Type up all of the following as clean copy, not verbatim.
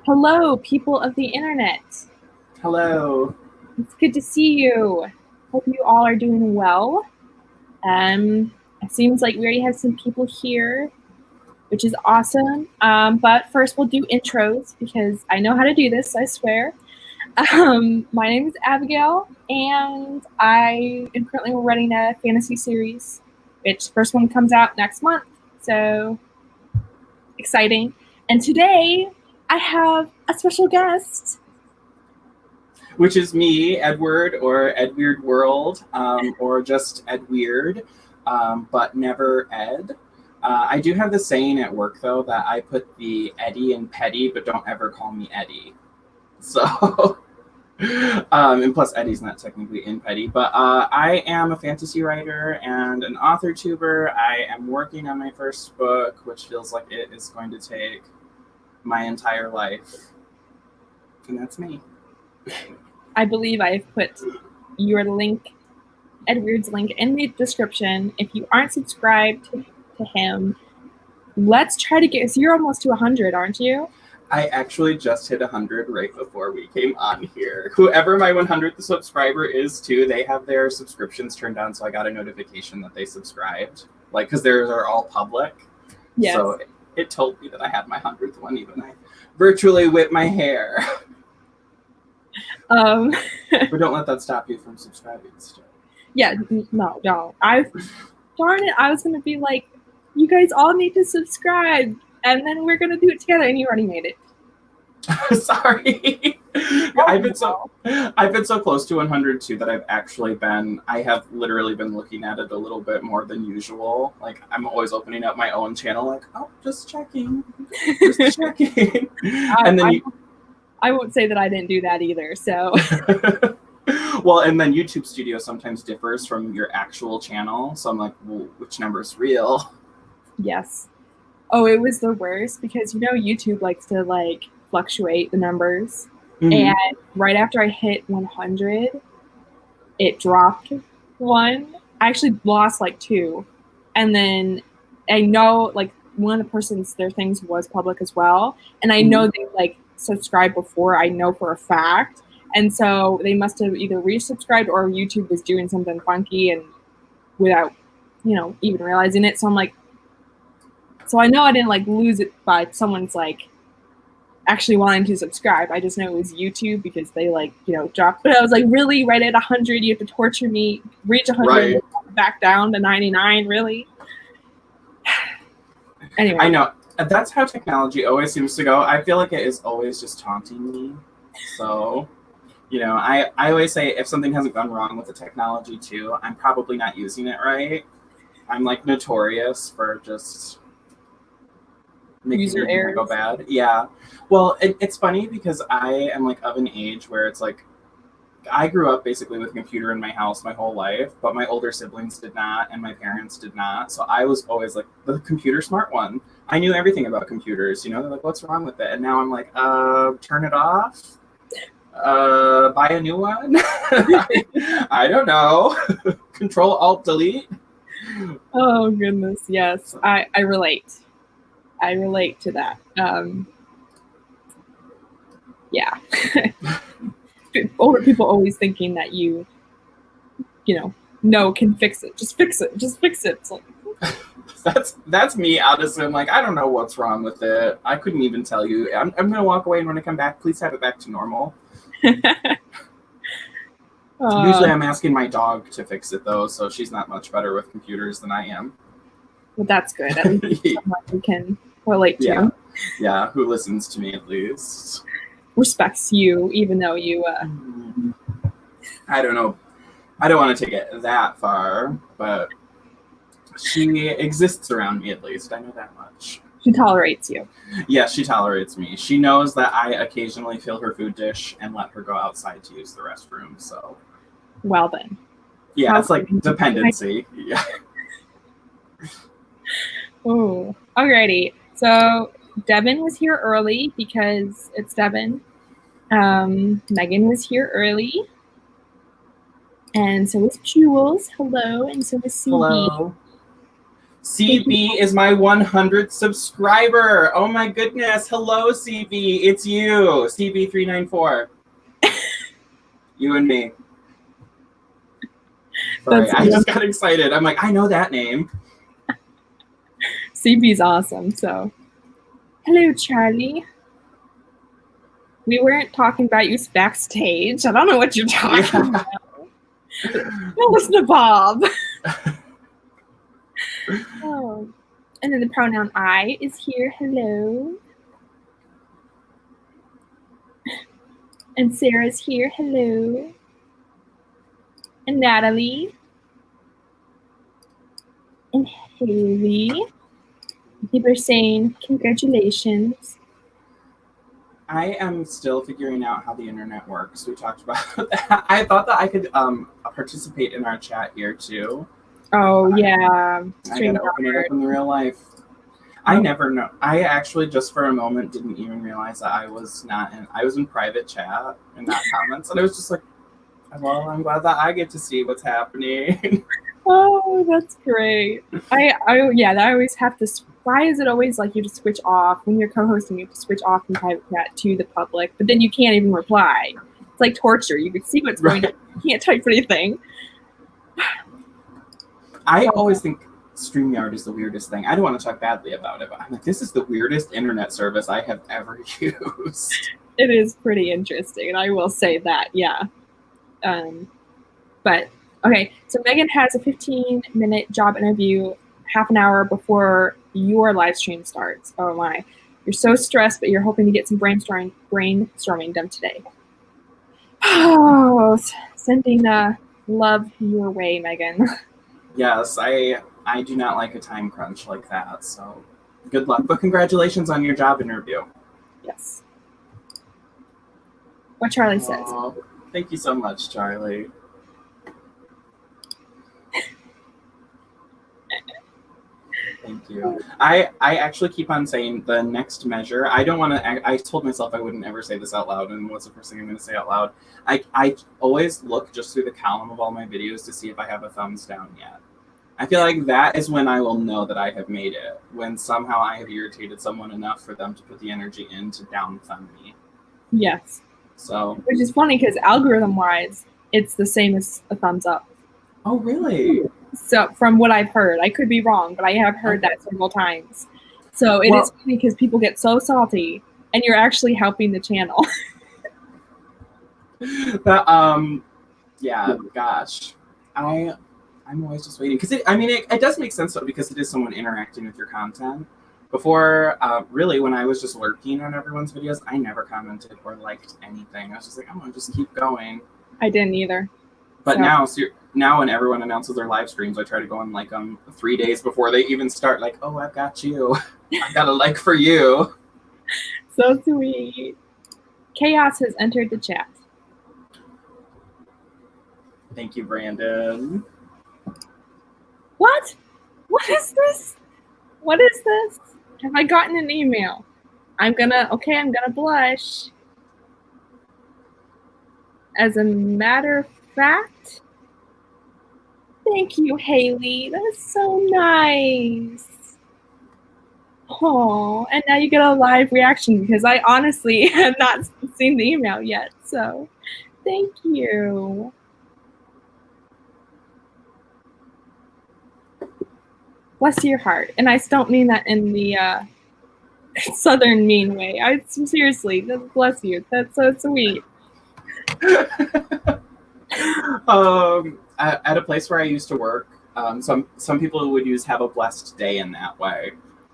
Hello, people of the internet. Hello. It's good to see you. Hope you all are doing well. It seems like we already have some people here, which is awesome. But first, we'll do intros because I know how to do this, I swear. My name is Abigail, and I am currently running a fantasy series, which the first one comes out next month. So exciting. And today, I have a special guest. Which is me, Edward, or Edweird World, or just Edweird, but never Ed. I do have the saying at work, though, that I put the Eddie in petty, but don't ever call me Eddie. So, and plus Eddie's not technically in petty, but I am a fantasy writer and an author tuber. I am working on my first book, which feels like it is going to take my entire life. And that's me. I believe I've put your link, Edward's link, in the description. If you aren't subscribed to him, let's try to get. So you're almost to 100, aren't you? I actually just hit 100 right before we came on here. Whoever my 100th subscriber is, too, they have their subscriptions turned on, so I got a notification that they subscribed. Like, because theirs are all public. Yes. So it told me that I had my 100th one, even I virtually whipped my hair. But don't let that stop you from subscribing still. Yeah, no. Darn it, I was going to be like, you guys all need to subscribe, and then we're going to do it together, and you already made it. Sorry. I've been so close to 100 too that I have literally been looking at it a little bit more than usual. Like, I'm always opening up my own channel, like, oh, just checking. And then I won't say that I didn't do that either, so. Well, and then YouTube Studio sometimes differs from your actual channel, so I'm like, well, which number is real? Yes. Oh, it was the worst because YouTube likes to fluctuate the numbers. Mm-hmm. And right after I hit 100, it dropped one. I actually lost 2. And then I know one of the person's, their things was public as well. And I know they subscribed before, I know for a fact. And so they must have either resubscribed or YouTube was doing something funky and without, even realizing it. So I'm like, so I know I didn't lose it by someone's actually wanting to subscribe. I just know it was YouTube because they dropped. But I was like, really, right at 100, you have to torture me, reach 100, right, back down to 99, really? Anyway. I know. That's how technology always seems to go. I feel like it is always just taunting me. So, I always say if something hasn't gone wrong with the technology too, I'm probably not using it right. I'm notorious for just making user errors go bad. Yeah. Well, it's funny because I am of an age where it's I grew up basically with a computer in my house my whole life, but my older siblings did not and my parents did not. So I was always the computer smart one. I knew everything about computers, they're like, what's wrong with it? And now I'm turn it off. Buy a new one. I don't know. Control Alt Delete. Oh goodness, yes. I relate. I relate to that. Yeah. Older people always thinking that you can fix it. Just fix it. Just fix it. It's that's me, honestly. I'm I don't know what's wrong with it. I couldn't even tell you. I'm going to walk away, and when I come back, please have it back to normal. Usually I'm asking my dog to fix it, though, so she's not much better with computers than I am. Well, that's good. At least someone you can relate to. Yeah, who listens to me at least. Respects you, even though you... I don't know. I don't want to take it that far, but she exists around me at least. I know that much. She tolerates you. Yes, she tolerates me. She knows that I occasionally fill her food dish and let her go outside to use the restroom, so... Well, then. Yeah, it's dependency. Yeah. Oh, alrighty. So Devin was here early because it's Devin. Megan was here early. And so was Jules. Hello. And so was CB. Hello. CB is my 100th subscriber. Oh my goodness. Hello, CB. It's you, CB394. You and me. Sorry, I just got excited. I'm like, I know that name. CB's awesome, so. Hello, Charlie. We weren't talking about you backstage. I don't know what you're talking about. Don't listen to Bob. Oh. And then the pronoun I is here. Hello. And Sarah's here. Hello. And Natalie. And Haley. People are saying congratulations. I am still figuring out how the internet works. We talked about that. I thought that I could participate in our chat here too. Oh yeah. I gotta open it up in the real life. I never know. I actually just for a moment didn't even realize that I was in private chat and not comments, and I was just like, well, I'm glad that I get to see what's happening. Oh, that's great. I always have to. Why is it always like you just switch off when you're co-hosting? You have to switch off from private chat to the public, but then you can't even reply. It's like torture. You can see what's going on. You can't type anything. I always think StreamYard is the weirdest thing. I don't want to talk badly about it, but I'm like, this is the weirdest internet service I have ever used. It is pretty interesting, and I will say that, yeah. But okay, so Megan has a 15-minute job interview half an hour before your live stream starts. Oh my. You're so stressed, but you're hoping to get some brainstorming done today. Oh, sending love your way, Megan. Yes, I do not like a time crunch like that, so good luck. But congratulations on your job interview. Yes. What Charlie says. Thank you so much, Charlie. Thank you. I actually keep on saying the next measure. I don't want to. I told myself I wouldn't ever say this out loud, and what's the first thing I'm going to say out loud? I always look just through the column of all my videos to see if I have a thumbs down yet. I feel like that is when I will know that I have made it. When somehow I have irritated someone enough for them to put the energy in to down thumb me. Yes. So. Which is funny because algorithm-wise, it's the same as a thumbs up. Oh, really? So from what I've heard, I could be wrong, but I have heard that several times. So it is funny because people get so salty, and you're actually helping the channel. Yeah, gosh, I'm always just waiting because it does make sense though because it is someone interacting with your content. Before, really, when I was just lurking on everyone's videos, I never commented or liked anything. I was just like, I'm gonna just keep going. I didn't either. But now when everyone announces their live streams, I try to go and like them 3 days before they even start. Like, oh, I've got you. I've got a like for you. So sweet. Chaos has entered the chat. Thank you, Brandon. What? What is this? What is this? Have I gotten an email? I'm gonna blush. As a matter of fact, thank you, Haley. That is so nice. Oh, and now you get a live reaction because I honestly have not seen the email yet. So, thank you. Bless your heart. And I don't mean that in the southern mean way. Seriously, bless you. That's so sweet. At a place where I used to work, some people would have a blessed day in that way,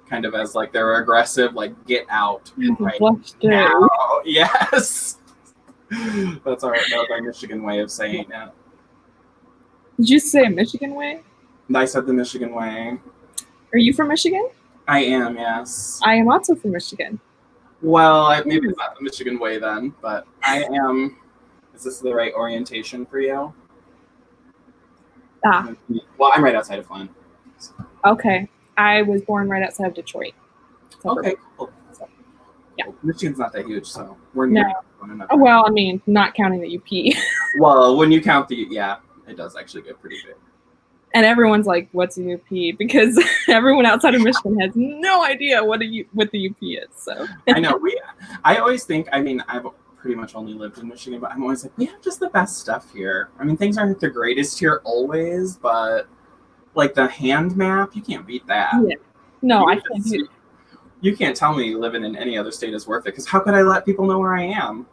kind of as like their aggressive, like get out right now. Yes, that's our Michigan way of saying it. Did you say a Michigan way? I said the Michigan way. Are you from Michigan? I am, yes. I am also from Michigan. Well, maybe it's not the Michigan way then, but I am. Is this the right orientation for you? Well, I'm right outside of Flint. So. Okay. I was born right outside of Detroit. Okay, cool. So, yeah. Well, Michigan's not that huge, so we're near one another. Well, I mean, not counting the UP. Well, when you count it does actually get pretty big. And everyone's like, "What's a UP?" Because everyone outside of Michigan has no idea what the UP is. So I know I always think. I mean, I've pretty much only lived in Michigan, but I'm always like, we have just the best stuff here. I mean, things aren't the greatest here always, but like the hand map, you can't beat that. Yeah. No, I can't do it. You can't tell me living in any other state is worth it, because how could I let people know where I am?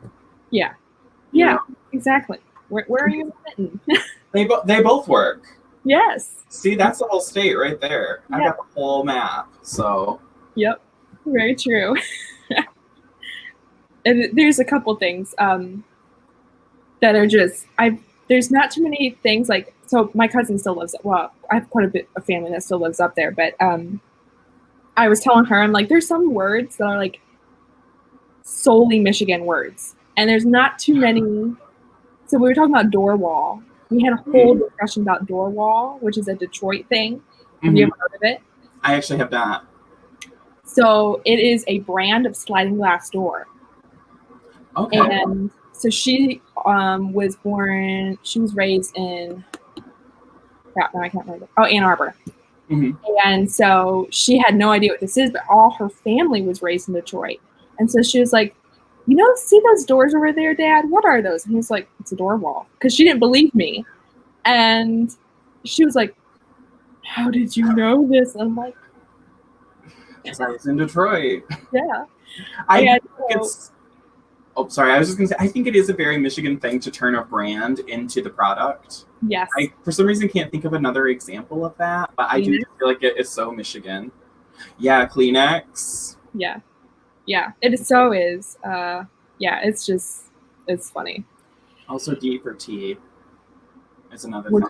Yeah. You Yeah, know? exactly. Where are you sitting? They both work. Yes. See, that's the whole state right there. Yeah. I've got the whole map. So. Yep. Very true. And there's a couple things that are just there's not too many things like, so my cousin still lives, well, I have quite a bit of family that still lives up there, but I was telling her, I'm like, there's some words that are like solely Michigan words, and there's not too many. So we were talking about door wall. We had a whole discussion about door wall, which is a Detroit thing. Have you ever heard of it? I actually have not. So it is a brand of sliding glass door. Okay. And so she was raised in, crap, no, I can't remember. Oh, Ann Arbor. Mm-hmm. And so she had no idea what this is, but all her family was raised in Detroit. And so she was like, see those doors over there, Dad? What are those? And he was like, it's a door wall. Because she didn't believe me. And she was like, how did you know this? And I'm like, because I was in Detroit. Yeah. I was just going to say, I think it is a very Michigan thing to turn a brand into the product. Yes. I, for some reason, can't think of another example of that, but I do feel like it is so Michigan. Yeah, Kleenex. Yeah. Yeah, it so is. Yeah, it's funny. Also, D for tea is another thing.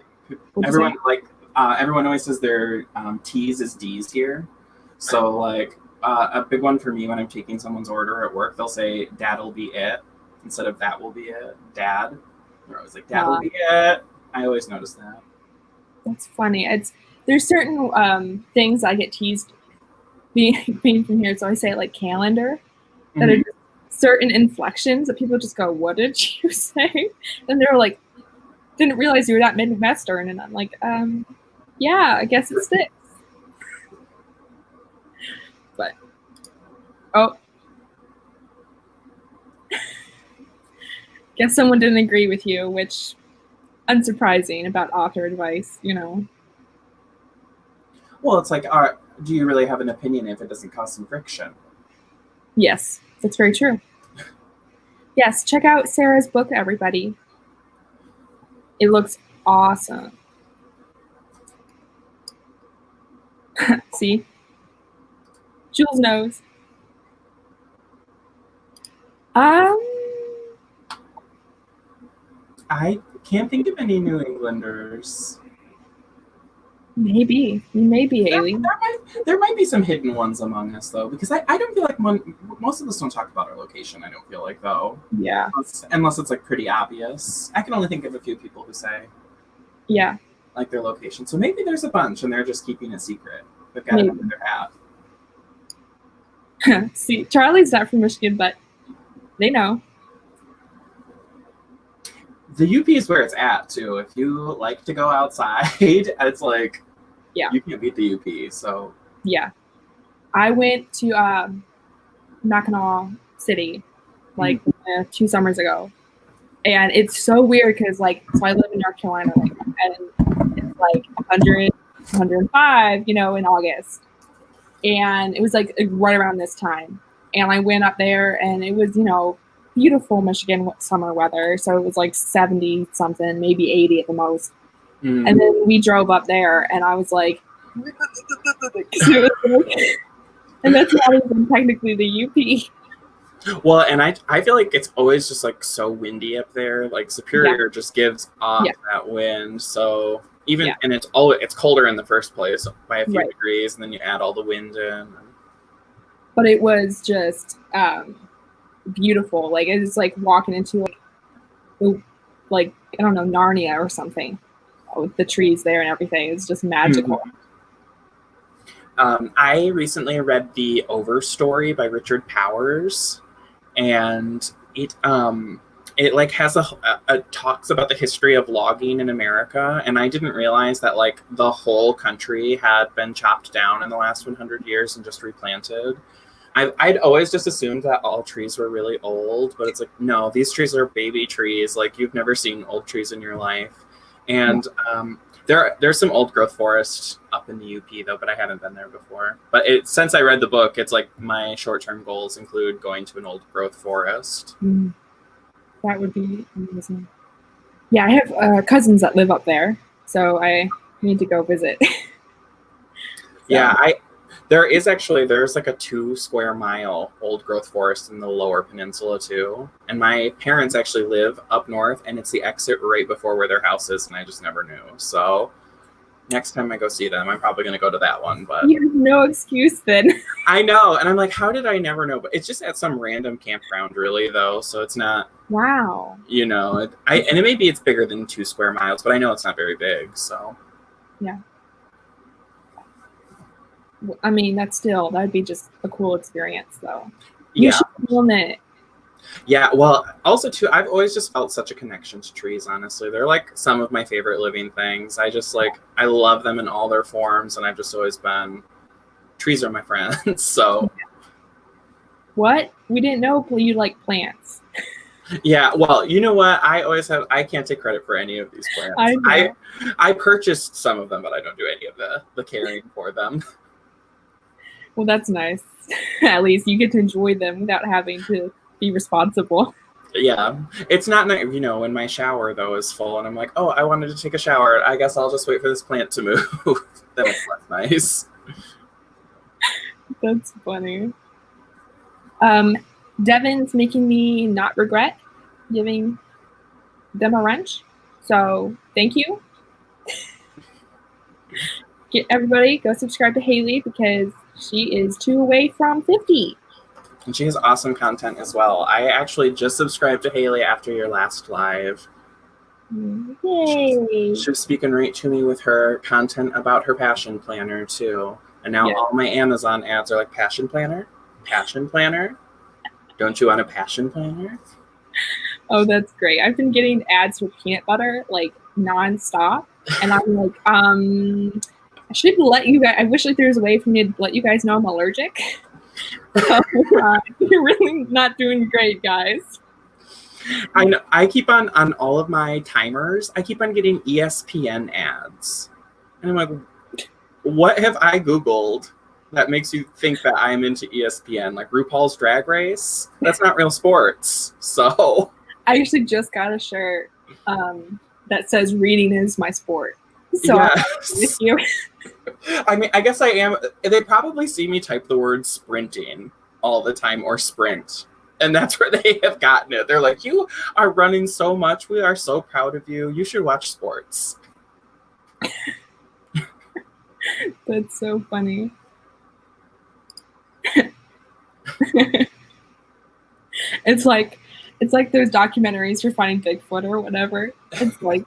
Everyone always says their T's is D's here. So, like, a big one for me when I'm taking someone's order at work, they'll say, "Dad'll be it," instead of "that will be it." Dad. They're always like, "Dad'll be it." I always notice that. That's funny. There's certain things I get teased being from here, so I say like calendar, that are just certain inflections that people just go, "What did you say?" And they're like, "Didn't realize you were that Midwestern," and I'm like, yeah, I guess it sticks. But guess someone didn't agree with you, which unsurprising about author advice, Well, it's like, do you really have an opinion if it doesn't cause some friction? Yes, that's very true. Yes, check out Sarah's book, everybody. It looks awesome. See? Jules knows. I can't think of any New Englanders. Maybe, Haley. There might be some hidden ones among us, though, because I don't feel like most of us don't talk about our location. I don't feel like, though. Yeah. Unless it's like pretty obvious. I can only think of a few people who say. Yeah. Like their location. So maybe there's a bunch, and they're just keeping it secret. They've got it under their hat. See, Charlie's not from Michigan, but they know. The UP is where it's at, too. If you like to go outside, it's like, you can't beat the UP, so. Yeah. I went to Mackinac City, 2 summers ago. And it's so weird because, so I live in North Carolina, and it's 100, 105, in August. And it was, right around this time. And I went up there, and it was, beautiful Michigan summer weather. So it was 70 something, maybe 80 at the most. And then we drove up there, and I was like, and that's not even technically the UP. Well, and I feel like it's always just so windy up there. Superior just gives off that wind. So even and it's colder in the first place by a few degrees, and then you add all the wind in. But it was just beautiful. It's like walking into I don't know, Narnia or something, with the trees there and everything. It's just magical. I recently read The Overstory by Richard Powers, and it it like has a talks about the history of logging in America, and I didn't realize that like the whole country had been chopped down in the last 100 years and just replanted. I'd always just assumed that all trees were really old, but it's like, no, these trees are baby trees. Like, you've never seen old trees in your life. And there's some old growth forest up in the UP, though, but I haven't been there before. But since I read the book, it's like my short-term goals include going to an old growth forest. That would be amazing. Yeah, I have cousins that live up there, so I need to go visit. Yeah, there's like a 2 square mile old growth forest in the lower peninsula too. And my parents actually live up north, and it's the exit right before where their house is, and I just never knew. So next time I go see them, I'm probably going to go to that one. But you have no excuse then. I know. And I'm like, how did I never know? But it's just at some random campground, really, though. So it's not. Wow. You know, and it maybe it's bigger than 2 square miles, but I know it's not very big. So yeah. I mean, that'd be just a cool experience, though. You should film it. Yeah, well, also, too, I've always just felt such a connection to trees, honestly. They're, like, some of my favorite living things. I love them in all their forms, and I've just always been, trees are my friends, so. What? We didn't know you like plants. Yeah, well, you know what? I can't take credit for any of these plants. I purchased some of them, but I don't do any of the caring for them. Well, that's nice. At least you get to enjoy them without having to be responsible. Yeah. It's not nice, when my shower, though, is full and I'm like, oh, I wanted to take a shower. I guess I'll just wait for this plant to move. Then it's less nice. That's funny. Devin's making me not regret giving them a wrench. So thank you. Everybody go subscribe to Haley because she is 2 away from 50. And she has awesome content as well. I actually just subscribed to Haley after your last live. Yay! She was speaking right to me with her content about her passion planner too. And now all my Amazon ads are like, passion planner? Passion planner? Don't you want a passion planner? Oh, that's great. I've been getting ads for peanut butter like nonstop. And I'm like, I should let you guys, I wish like there was a way for me to let you guys know I'm allergic. So, you're really not doing great, guys. I know. I keep on all of my timers, I keep on getting ESPN ads. And I'm like, what have I Googled that makes you think that I'm into ESPN? Like RuPaul's Drag Race? That's not real sports. So I actually just got a shirt that says reading is my sport. So yes. With you. I mean, I guess I am. They probably see me type the word sprinting all the time or sprint. And that's where they have gotten it. They're like, you are running so much. We are so proud of you. You should watch sports. That's so funny. It's like those documentaries for finding Bigfoot or whatever. It's like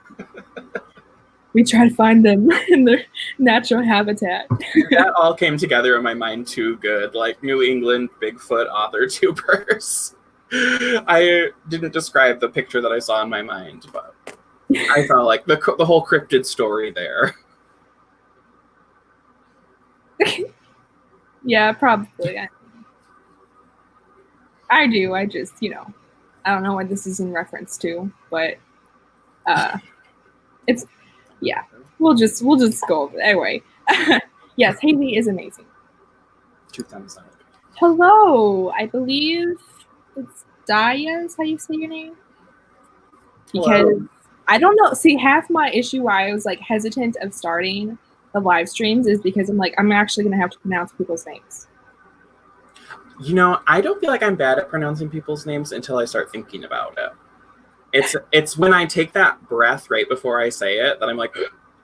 we try to find them in their natural habitat. That all came together in my mind too good. Like New England Bigfoot author tubers. I didn't describe the picture that I saw in my mind, but I felt like the whole cryptid story there. Yeah, probably. I do. I just, I don't know what this is in reference to, but it's, yeah, we'll just go over it. Anyway. Yes, Haley is amazing. 2 thumbs up. Hello. I believe it's Daya is how you say your name. Because I don't know. See, half my issue why I was like hesitant of starting the live streams is because I'm actually going to have to pronounce people's names. I don't feel like I'm bad at pronouncing people's names until I start thinking about it. It's when I take that breath right before I say it that I'm like,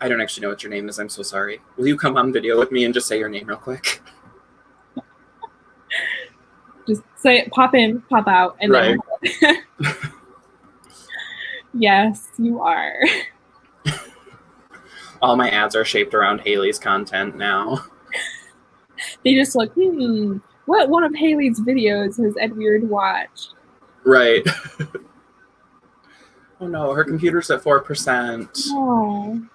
I don't actually know what your name is. I'm so sorry. Will you come on video with me and just say your name real quick? Just say it, pop in, pop out, and right. Then Yes, you are. All my ads are shaped around Haley's content now. They just look, what one of Haley's videos has Edweird watched? Right. Oh no, her computer's at 4%. Oh.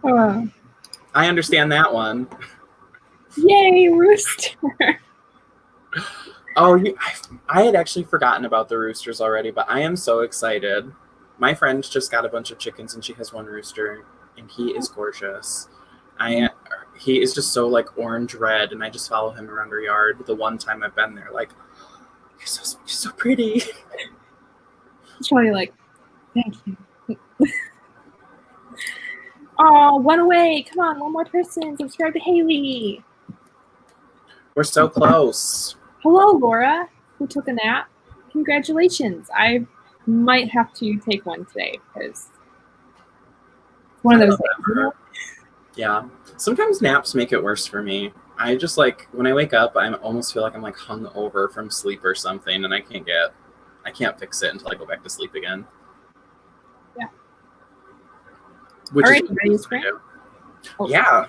Uh, I understand that one. yay, rooster. Oh, I had actually forgotten about the roosters already, but I am so excited. My friend just got a bunch of chickens and she has one rooster, and he is gorgeous. He is just so like orange red, and I just follow him around her yard. The one time I've been there, like, you're so pretty. It's probably like, thank you. Oh, one away. Come on, one more person. Subscribe to Haley. We're so close. Hello, Laura, who took a nap. Congratulations. I might have to take one today because it's one of those days. Yeah. Sometimes naps make it worse for me. I just like when I wake up, I almost feel like I'm like hung over from sleep or something, and I can't fix it until I go back to sleep again. Yeah. Which All is right, ready to screen? Oh. Yeah.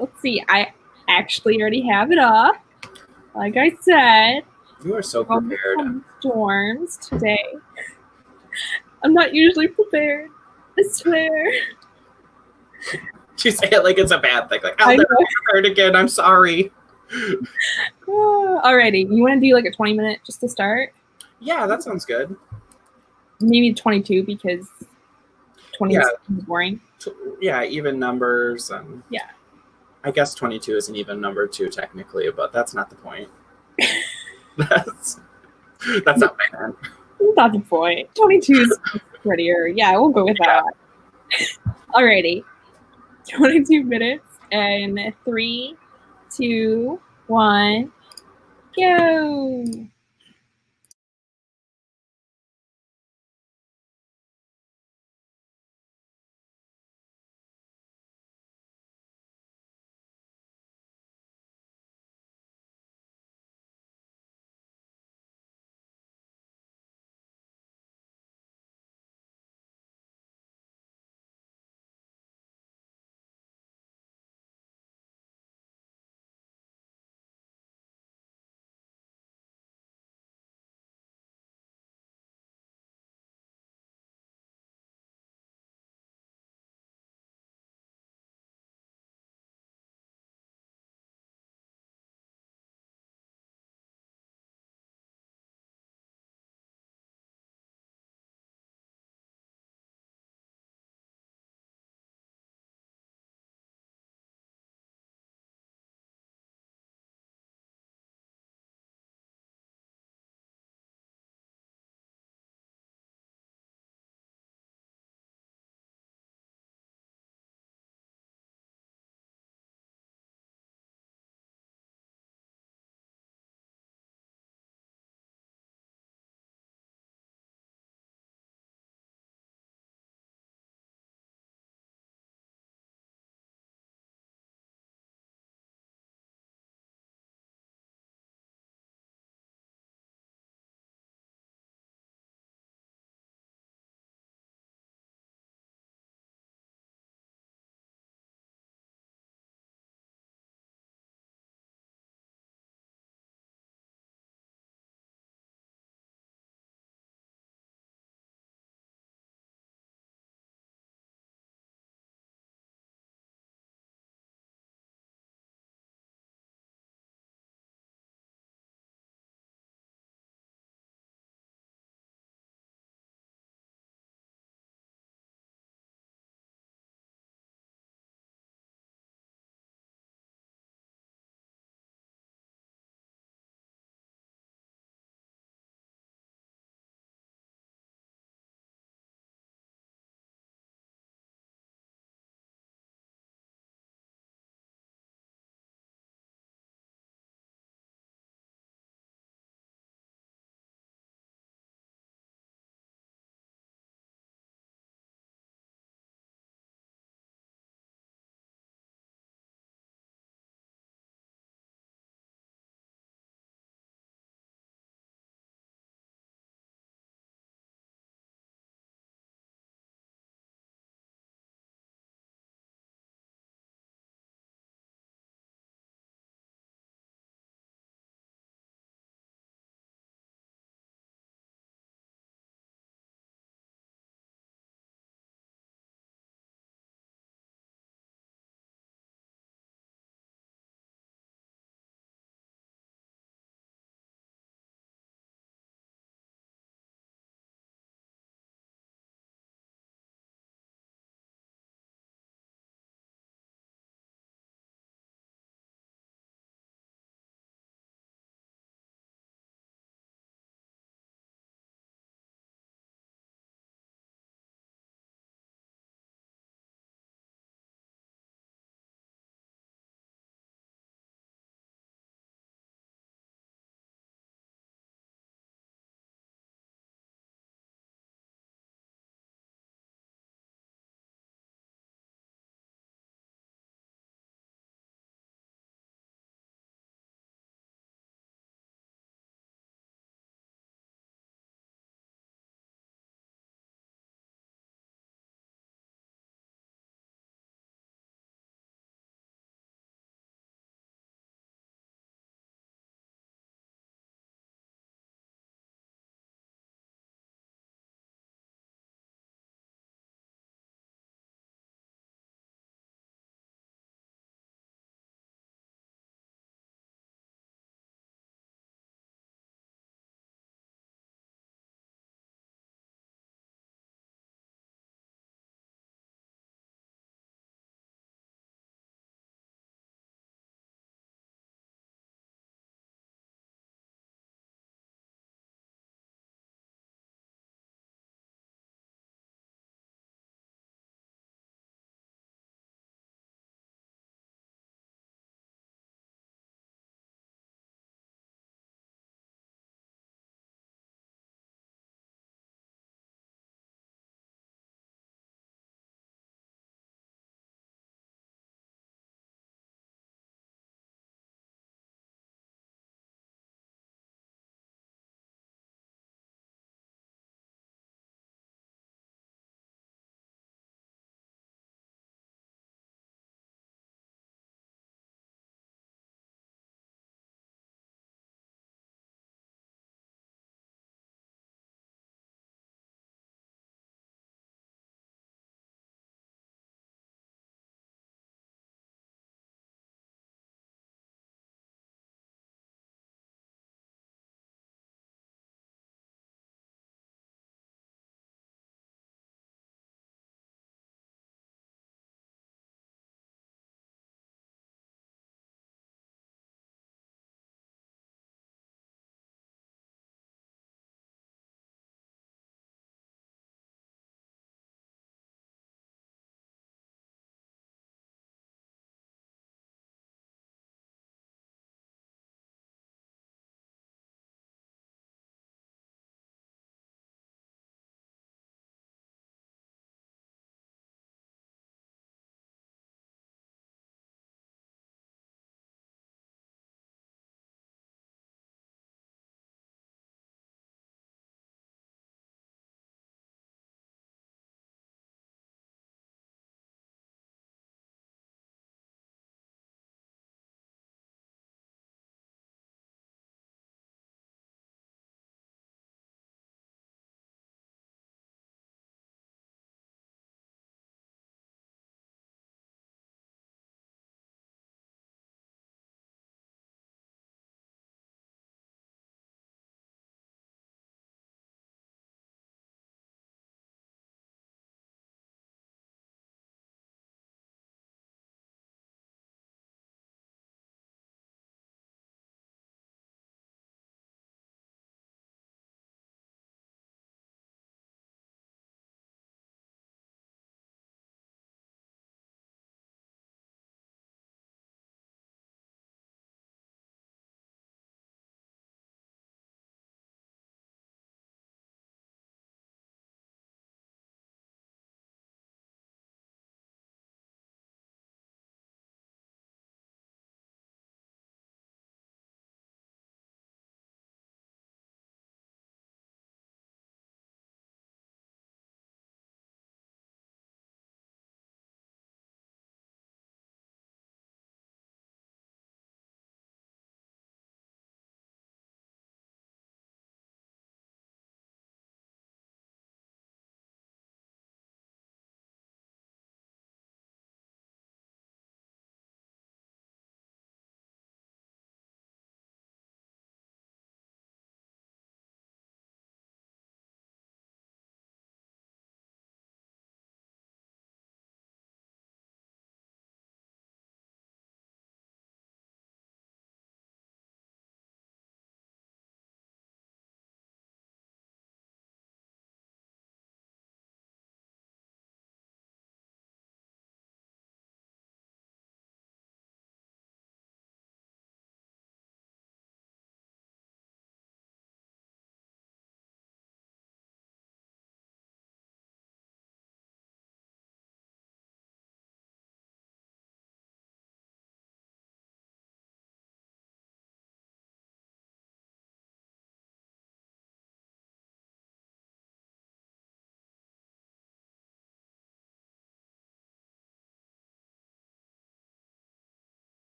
Let's see. I actually already have it up. Like I said, You are so prepared. Storms today. I'm not usually prepared. I swear. You say it like it's a bad thing. Like, I'll never be prepared again. I'm sorry. Alrighty. You want to do like a 20-minute just to start? Yeah, that sounds good. Maybe 22 because 20 is boring. Yeah, even numbers. And yeah. I guess 22 is an even number too, technically, but that's not the point. That's not my plan. Not the point. 22 is prettier. Yeah, we'll go with that. Alrighty. 22 minutes and 3, 2, 1, go.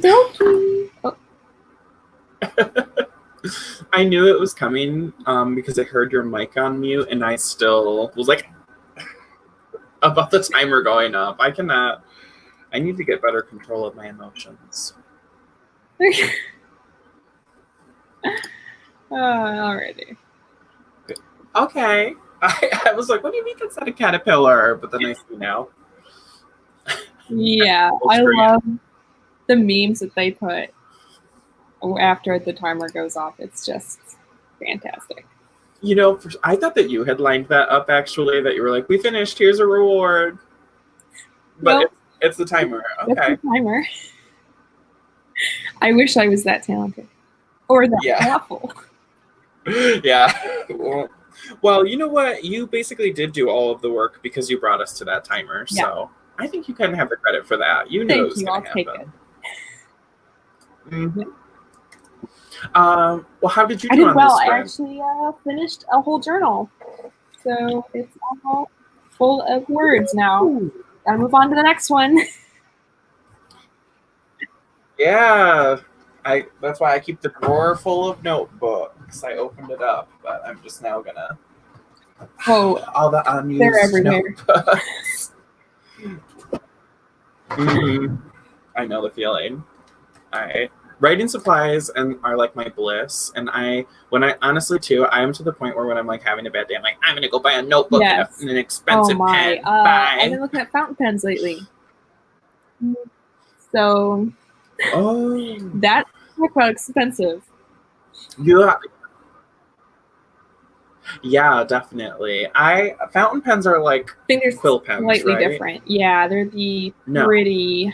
dokie. Oh. I knew it was coming because I heard your mic on mute, and I still was like about the timer going up. I cannot. I need to get better control of my emotions. Alrighty. Okay. I was like, what do you mean it's not a caterpillar? But then I see now. Yeah, I love the memes that they put after the timer goes off. It's just fantastic. You know, I thought that you had lined that up, actually, that you were like, we finished, here's a reward. But nope. it's the timer. Okay. It's the timer. I wish I was that talented. Or that awful. Yeah. Well, you know what? You basically did do all of the work because you brought us to that timer. Yeah. So I think you kind of have the credit for that. You knew it was going to happen. I'll take it. Mm-hmm. Well, how did you do on this I actually finished a whole journal. So it's all full of words now. Ooh. Gotta move on to the next one. Yeah. That's why I keep the drawer full of notebooks. I opened it up, but I'm just now gonna all the unused notebooks. Mm-hmm. I know the feeling. All right. Writing supplies are like my bliss, and honestly too, I am to the point where when I'm like having a bad day, I'm like, I'm gonna go buy a notebook and an expensive pen. Bye. I've been looking at fountain pens lately, so that's quite expensive. Yeah, definitely. Fountain pens are like quill pens, slightly right? different. Yeah, they're the pretty.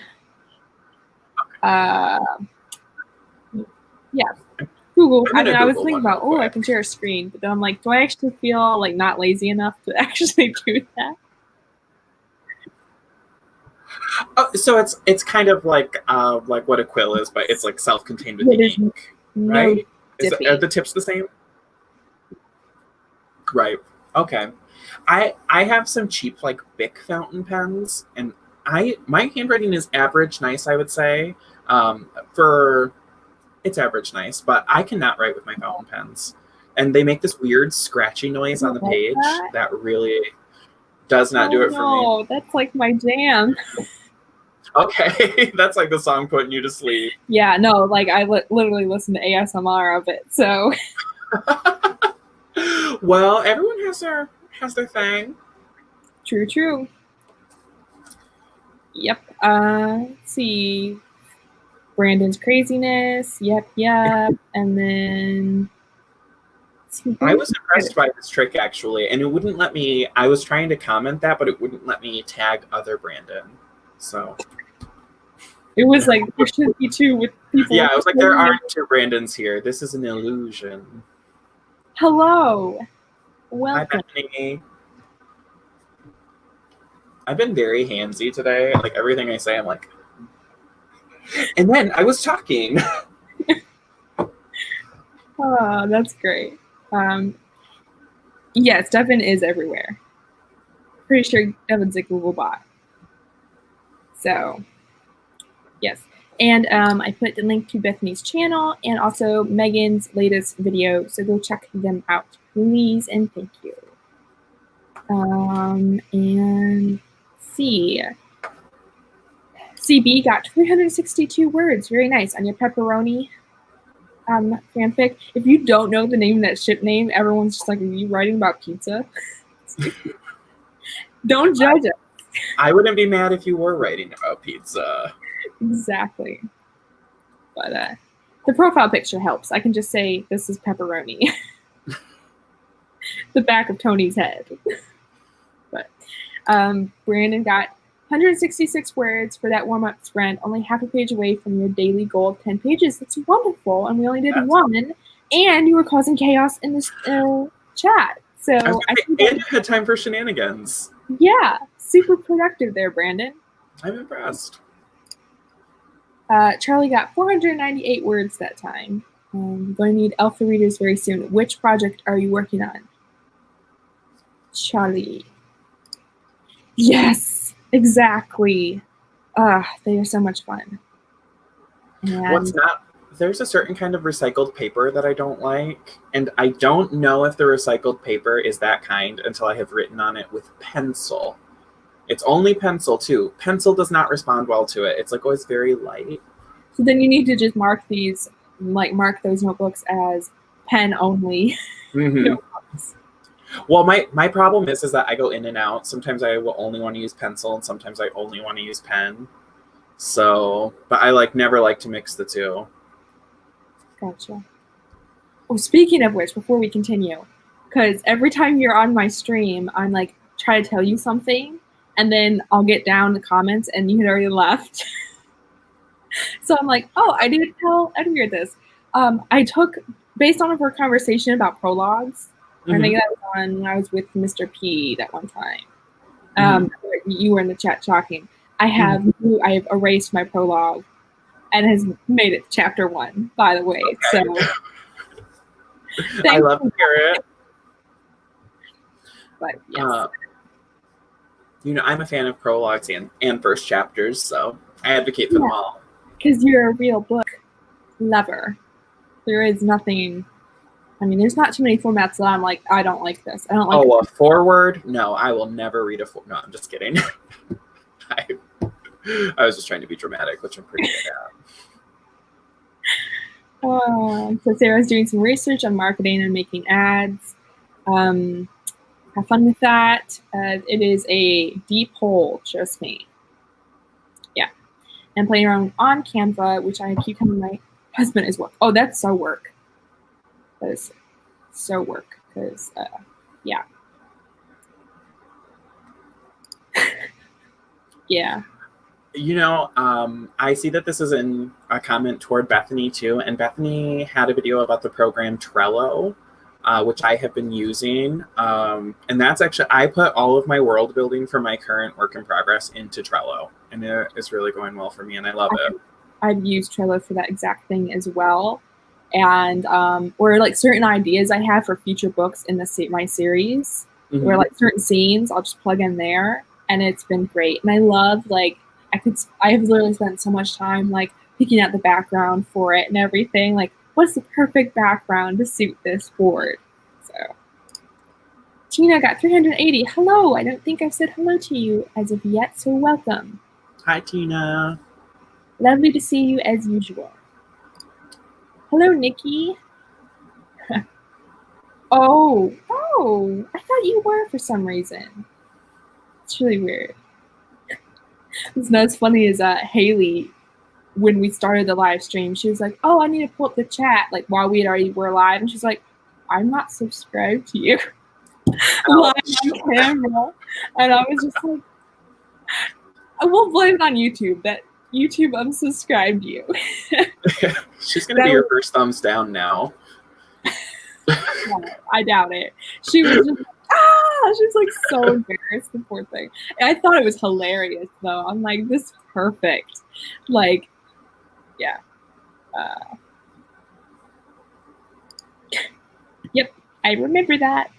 Yeah. Google. I was thinking about, I can share a screen, but then I'm like, do I actually feel like not lazy enough to actually do that? Oh, so it's kind of like what a quill is, but it's like self-contained with the ink, right? Are the tips the same? Right. Okay. I have some cheap like Bic fountain pens, and my handwriting is average nice, I would say. It's average nice, but I cannot write with my fountain pens. And they make this weird scratchy noise on the page that really does not do it for me. Oh, that's like my jam. Okay, that's like the song putting you to sleep. Yeah, no, like I literally listen to ASMR of it, so. Well, everyone has their thing. True. Yep. Let's see. Brandon's craziness. Yep. And then. I was impressed by this trick, actually, and it wouldn't let me. I was trying to comment that, but it wouldn't let me tag other Brandon. So. It was like, there should be two with people. Yeah, I was like, there aren't two Brandons here. This is an illusion. Hello. Welcome. Hi, Bethany. I've been very handsy today. Like, everything I say, I'm like... And then I was talking. Oh, that's great. Yes, Devin is everywhere. Pretty sure Devin's a Google bot. So, yes. And I put the link to Bethany's channel and also Megan's latest video. So go check them out, please, and thank you. And see. CB got 362 words. Very nice on your pepperoni fanfic. If you don't know the name of that ship name, everyone's just like, are you writing about pizza? Don't judge it. I wouldn't be mad if you were writing about pizza. Exactly. But the profile picture helps. I can just say, this is pepperoni. The back of Tony's head. But Brandon got 166 words for that warm-up sprint, only half a page away from your daily goal of 10 pages. That's wonderful, and we only did one. And you were causing chaos in this chat. So I think you had time for shenanigans. Yeah, super productive there, Brandon. I'm impressed. Charlie got 498 words that time. Going to need alpha readers very soon. Which project are you working on? Charlie. Yes, exactly. They are so much fun. What's And not, there's a certain kind of recycled paper that I don't like. And I don't know if the recycled paper is that kind until I have written on it with pencil. It's only pencil too. Pencil does not respond well to it. It's like always very light. so then you need to just mark those notebooks as pen only notebooks. Well, my problem is that I go in and out. Sometimes I will only want to use pencil, and sometimes I only want to use pen. So, but I never like to mix the two. Gotcha. Oh, speaking of which, before we continue, because every time you're on my stream, I'm like try to tell you something, and then I'll get down the comments, and you had already left. So I'm like, oh, I didn't tell Edweird this. I took, based on our conversation about prologues, I think that was on when I was with Mr. P that one time. You were in the chat talking. I have erased my prologue and has made it chapter 1, by the way. So I love to hear it. But yes. I'm a fan of prologues and first chapters, so I advocate for them all. Because you're a real book lover. There is nothing. I mean, there's not too many formats that I'm like, I don't like this. I don't like. Oh, a forward? No, I will never read a forward. No, I'm just kidding. I was just trying to be dramatic, which I'm pretty good at. So Sarah's doing some research on marketing and making ads. Have fun with that. It is a deep hole, trust me. Yeah. And playing around on Canva, which I keep telling my husband is work. Oh, that's so work. That is so work. Because, yeah. Yeah. I see that this is in a comment toward Bethany too, and Bethany had a video about the program Trello, which I have been using, and that's actually, I put all of my world building for my current work in progress into Trello, and it is really going well for me, and I love it. I've used Trello for that exact thing as well, and or like certain ideas I have for future books in my series, where like certain scenes I'll just plug in there, and it's been great, and I love I have literally spent so much time like picking out the background for it and everything. Like, what's the perfect background to suit this board? So, Tina got 380. Hello. I don't think I've said hello to you as of yet, so welcome. Hi, Tina. Lovely to see you as usual. Hello, Nikki. Oh, I thought you were for some reason. It's really weird. What's not as funny is Haley, when we started the live stream, she was like, oh, I need to pull up the chat, like while we were live, and she's like, I'm not subscribed to you live on camera. And I was just like, I won't blame it on YouTube, that YouTube unsubscribed you. She's going to be your first thumbs down now. No, I doubt it. She was just she was like so embarrassed, the poor thing. And I thought it was hilarious though. I'm like, this is perfect. Like, yeah. Yep, I remember that.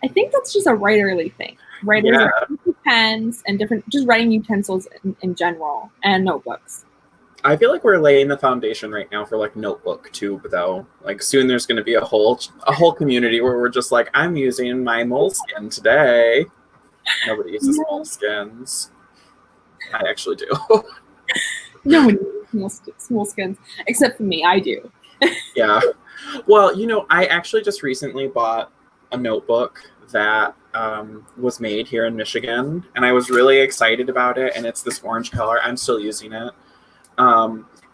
I think that's just a writerly thing. Writers are pens and different, just writing utensils in general, and notebooks. I feel like we're laying the foundation right now for like notebook tube though. Like soon there's going to be a whole community where we're just like, I'm using my moleskin today. Nobody uses moleskins. I actually do. No one uses moleskins except for me. I do. Yeah. Well, I actually just recently bought a notebook that was made here in Michigan, and I was really excited about it, and it's this orange color. I'm still using it.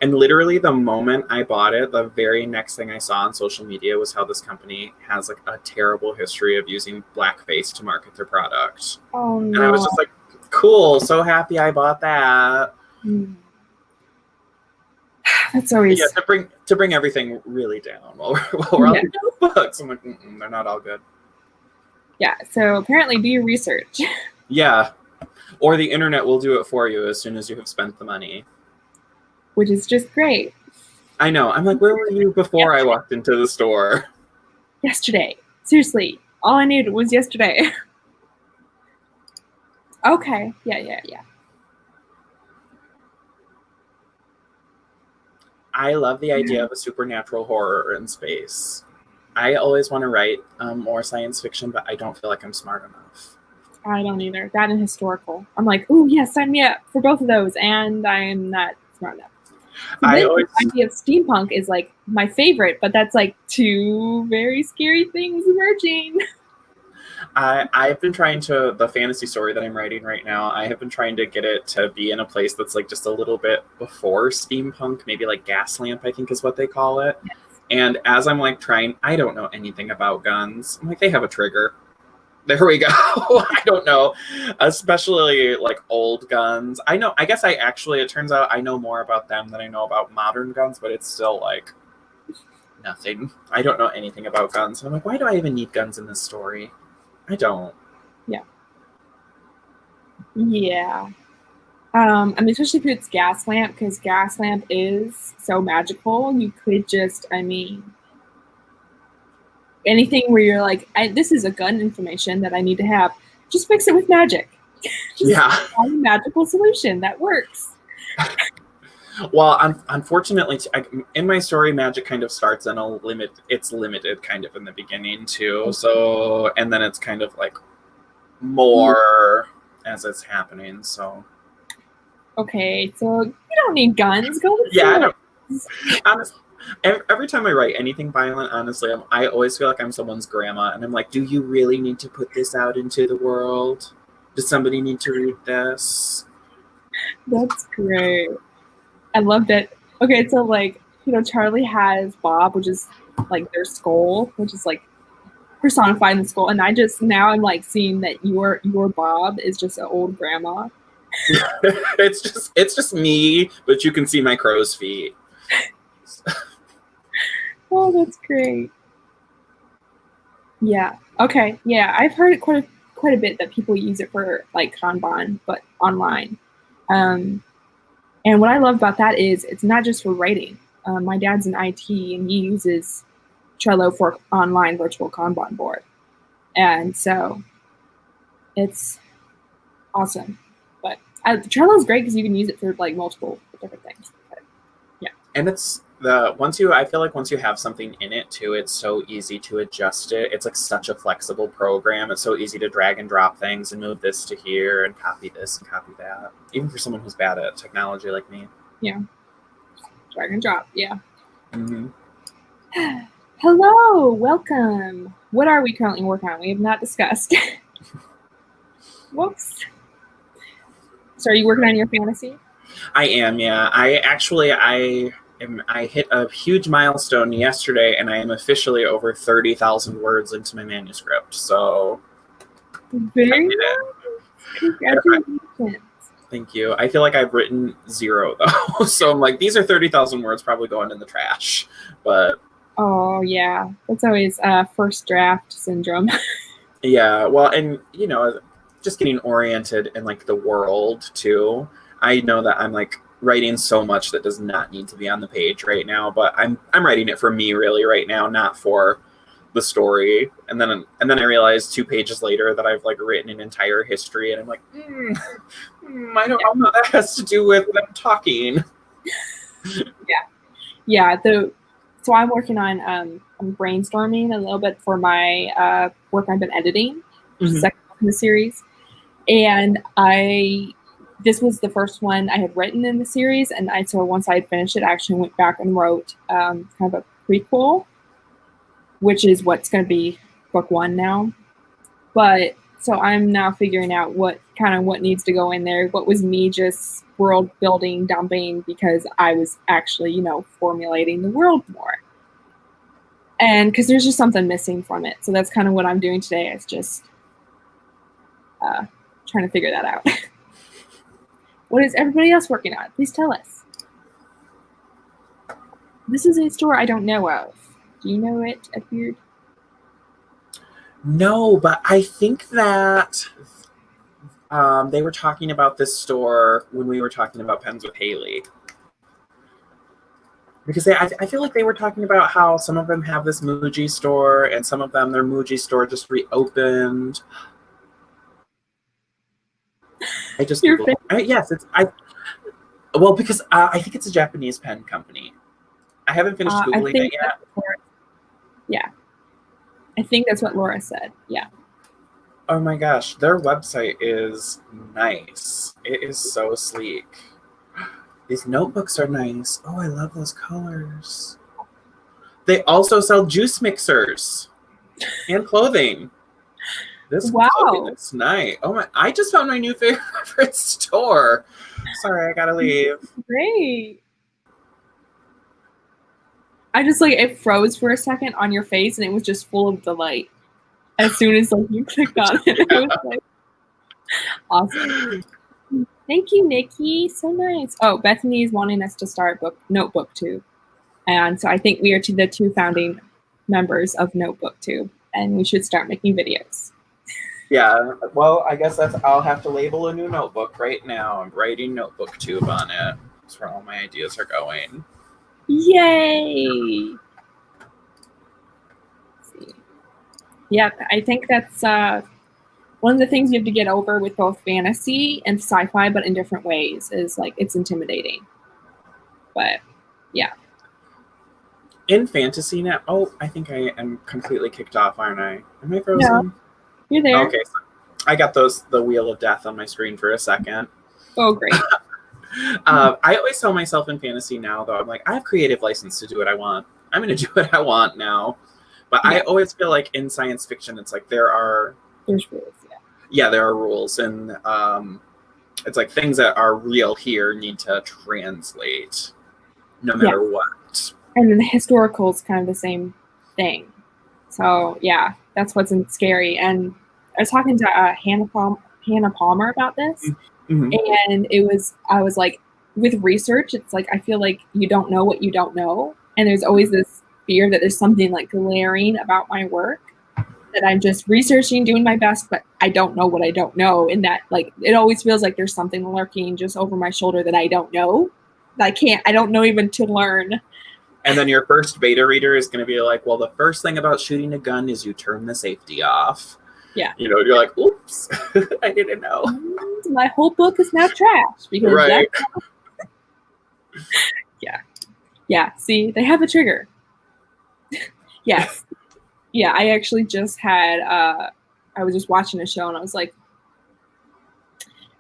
And literally the moment I bought it, the very next thing I saw on social media was how this company has like a terrible history of using blackface to market their product. Oh, no. And I was just like, cool, so happy I bought that. That's always to bring everything really down while we're on the notebooks. I'm like, they're not all good. Yeah, so apparently do your research. Yeah, or the internet will do it for you as soon as you have spent the money. Which is just great. I know. I'm like, where were you before I walked into the store? Yesterday. Seriously. All I needed was yesterday. Okay. Yeah. I love the idea of a supernatural horror in space. I always want to write more science fiction, but I don't feel like I'm smart enough. I don't either. That and historical. I'm like, ooh, yeah, sign me up for both of those, and I'm not smart enough. So I then always the idea of steampunk is like my favorite, but that's like two very scary things merging. I've been trying to, the fantasy story that I'm writing right now, I have been trying to get it to be in a place that's like just a little bit before steampunk, maybe like Gaslamp, I think is what they call it. Yes. And as I'm like trying, I don't know anything about guns. I'm like, they have a trigger. There we go. I don't know, especially like old guns. I know, I guess I actually, it turns out I know more about them than I know about modern guns, but it's still like nothing. I don't know anything about guns. And I'm like, why do I even need guns in this story? I don't. Yeah. Yeah. I mean, especially if it's Gaslamp, because Gaslamp is so magical. You could just, I mean, anything where you're like, this is a gun information that I need to have, just mix it with magic. Just a magical solution that works. Well, unfortunately, in my story, magic kind of starts in a limit. It's limited kind of in the beginning too. Okay. So, and then it's kind of like more as it's happening. So, okay, so you don't need guns. Go with honestly, every time I write anything violent, honestly, I always feel like I'm someone's grandma, and I'm like, do you really need to put this out into the world? Does somebody need to read this? That's great. I love that. Okay, so like, you know, Charlie has Bob, which is like their skull, which is like personifying the skull, and now I'm like seeing that your Bob is just an old grandma. it's just me, but you can see my crow's feet. Oh, that's great. Yeah. Okay. Yeah, I've heard it quite a bit that people use it for like Kanban, but online. And what I love about that is it's not just for writing. My dad's in IT, and he uses Trello for online virtual Kanban board. And so it's awesome. But Trello is great because you can use it for like multiple different things. But, yeah. And it's I feel like once you have something in it too, it's so easy to adjust it. It's like such a flexible program. It's so easy to drag and drop things and move this to here and copy this and copy that. Even for someone who's bad at technology like me. Yeah. Drag and drop. Yeah. Mm-hmm. Hello, welcome. What are we currently working on? We have not discussed. Whoops. So are you working on your fantasy? I am, yeah. I hit a huge milestone yesterday, and I am officially over 30,000 words into my manuscript. So, very nice. Congratulations. Thank you. I feel like I've written 0 though, so I'm like, these are 30,000 words probably going in the trash. But oh yeah, that's always first draft syndrome. Yeah, well, and you know, just getting oriented in like the world too. I know that I'm like writing so much that does not need to be on the page right now, but I'm writing it for me really right now, not for the story. And then I realized 2 pages later that I've like written an entire history, and I'm like, I don't know what that has to do with them talking. Yeah. So I'm working on I'm brainstorming a little bit for my work I've been editing, second book in the series, and this was the first one I had written in the series, and so once I had finished it, I actually went back and wrote kind of a prequel, which is what's going to be book 1 now. But so I'm now figuring out what needs to go in there. What was me just world building, dumping, because I was actually, you know, formulating the world more. And because there's just something missing from it. So that's kind of what I'm doing today. It's just trying to figure that out. What is everybody else working on? Please tell us. This is a store I don't know of. Do you know it, Edweird? No, but I think that they were talking about this store when we were talking about Pens with Haley. Because I feel like they were talking about how some of them have this Muji store, and some of them, their Muji store just reopened. Yes, because I think it's a Japanese pen company. I haven't finished Googling it yet. Yeah. I think that's what Laura said. Yeah. Oh my gosh, their website is nice. It is so sleek. These notebooks are nice. Oh, I love those colors. They also sell juice mixers and clothing. This clothing is nice. Oh my, I just found my new favorite store. Sorry, I gotta leave. Great. I just like it froze for a second on your face and it was just full of delight. As soon as like you clicked on it, it was like awesome. Thank you, Nikki. So nice. Oh, Bethany is wanting us to start Notebook Tube. And so I think we are the two founding members of Notebook Tube, and we should start making videos. Yeah, well, I guess I'll have to label a new notebook right now. I'm writing Notebook Tube on it. That's where all my ideas are going. Yay! Let's see. Yep, I think that's one of the things you have to get over with both fantasy and sci-fi, but in different ways, is like it's intimidating. But yeah. In fantasy now, oh, I think I am completely kicked off, aren't I? Am I frozen? No, you're there. Okay, so I got the Wheel of Death on my screen for a second. Oh, great. I always tell myself in fantasy now, though, I'm like, I have creative license to do what I want. I'm going to do what I want now. But yeah. I always feel like in science fiction, it's like there's rules, yeah. Yeah, there are rules. And it's like things that are real here need to translate no matter what. And then the historical is kind of the same thing. So, yeah, that's what's scary. And I was talking to Hannah Palmer about this. Mm-hmm. And I was like, with research, it's like, I feel like you don't know what you don't know. And there's always this fear that there's something like glaring about my work that I'm just researching, doing my best, but I don't know what I don't know. And that like, it always feels like there's something lurking just over my shoulder that I don't know. I don't know even to learn. And then your first beta reader is going to be like, well, the first thing about shooting a gun is you turn the safety off. Yeah. You know, you're like, oops, I didn't know. My whole book is now trash. Because right. Yeah. Yeah. See, they have a trigger. Yes. Yeah. I actually just had, I was just watching a show and I was like,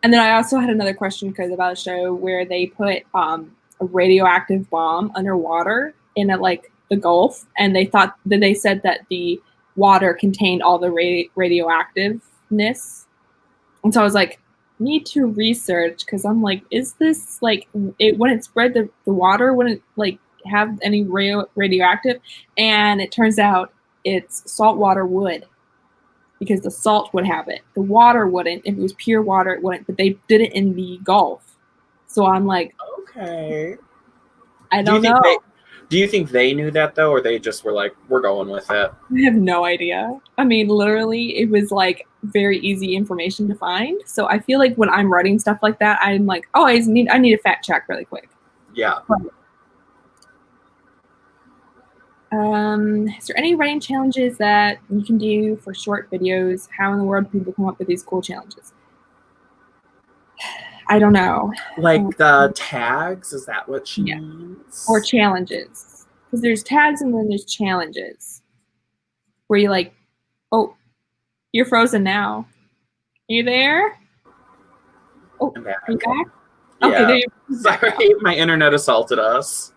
and then I also had another question because about a show where they put a radioactive bomb underwater in like the Gulf, and they said that the water contained all the radioactiveness, and so I was like, need to research because I'm like, is this like it when it spread the water wouldn't like have any radioactive, and it turns out it's saltwater would. Because the salt would have it. The water wouldn't. If it was pure water, it wouldn't. But they did it in the Gulf. So I'm like, okay. I don't know. Do you think they knew that, though? Or they just were like, we're going with it? I have no idea. I mean, literally, it was like very easy information to find. So I feel like when I'm writing stuff like that, I'm like, oh, I need a fact check really quick. Yeah. Is there any writing challenges that you can do for short videos? How in the world do people come up with these cool challenges? I don't know. Like the tags? Is that what she means? Or challenges. Because there's tags and then there's challenges. Where you're like, oh, you're frozen now. Are you there? Oh, I'm back. Are you back? Yeah. Okay, there you Sorry, my internet assaulted us.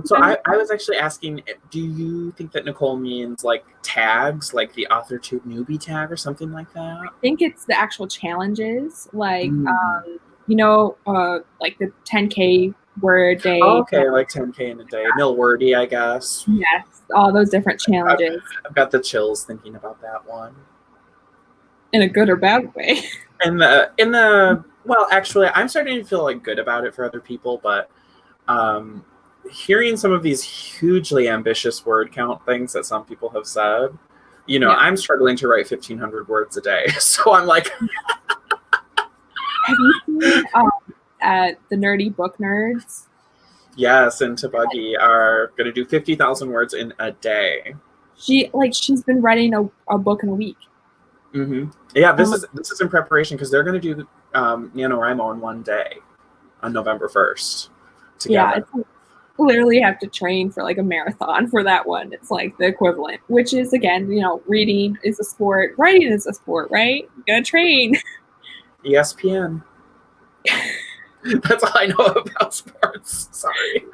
So I was actually asking, do you think that Nicole means like tags, like the AuthorTube newbie tag or something like that? I think it's the actual challenges, like like the 10K word day. Oh, okay, like 10K in a day, Millwordy, I guess. Yes, all those different challenges. I've got the chills thinking about that one. In a good or bad way. Well, actually, I'm starting to feel like good about it for other people, but hearing some of these hugely ambitious word count things that some people have said, I'm struggling to write 1,500 words a day. So I'm like, have you seen the Nerdy Book Nerds? Yes, and Tabuggy are going to do 50,000 words in a day. She's been writing a book in a week. Mm-hmm. Yeah, this is in preparation because they're going to do NaNoWriMo in one day on November 1st. together. Yeah, it's literally have to train for like a marathon for that one. It's like the equivalent, which is again, reading is a sport, writing is a sport, right? You gotta train. ESPN. That's all I know about sports. Sorry.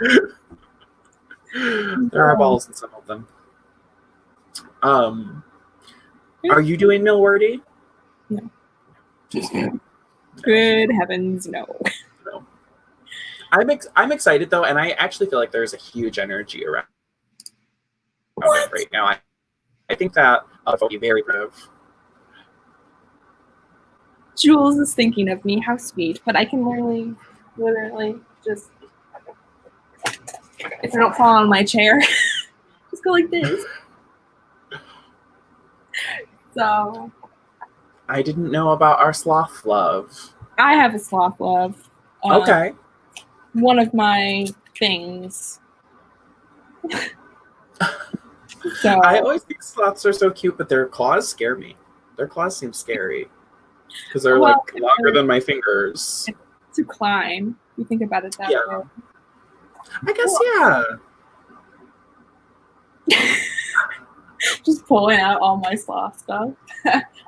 There are balls in some of them. Are you doing Millwordy? No. Just kidding. Good heavens, no. No. I'm excited though, and I actually feel like there's a huge energy around it right now. I think that I'll be very proud of. Jules is thinking of me. How sweet. But I can literally just, if I don't fall on my chair, just go like this. So. I didn't know about our sloth love. I have a sloth love. Okay. One of my things. So, I always think sloths are so cute, but their claws scare me. Their claws seem scary because they're like longer than my fingers. To climb, you think about it that way. I guess, yeah. Just pulling out all my sloth stuff.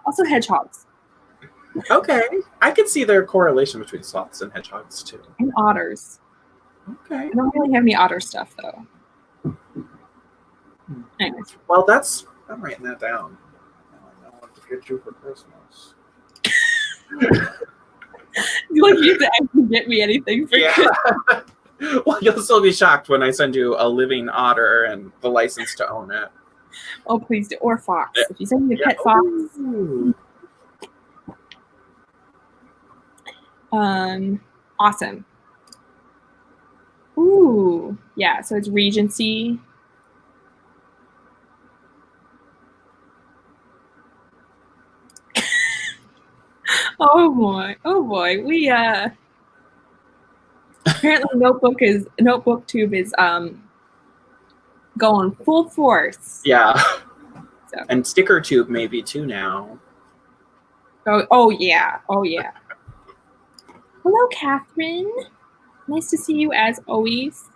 Also, hedgehogs. Okay, I could see their correlation between sloths and hedgehogs too. And otters. Okay. I don't really have any otter stuff though. Anyways. Well, I'm writing that down. I know what to get you for Christmas. You have to actually get me anything for Christmas. Well, you'll still be shocked when I send you a living otter and the license to own it. Oh, please do. Or fox. If you send me a pet fox. Ooh. Awesome. Ooh. Yeah, so it's Regency. Oh boy. We apparently NotebookTube is going full force. Yeah. So. And StickerTube maybe too now. Oh yeah. Hello, Catherine. Nice to see you as always.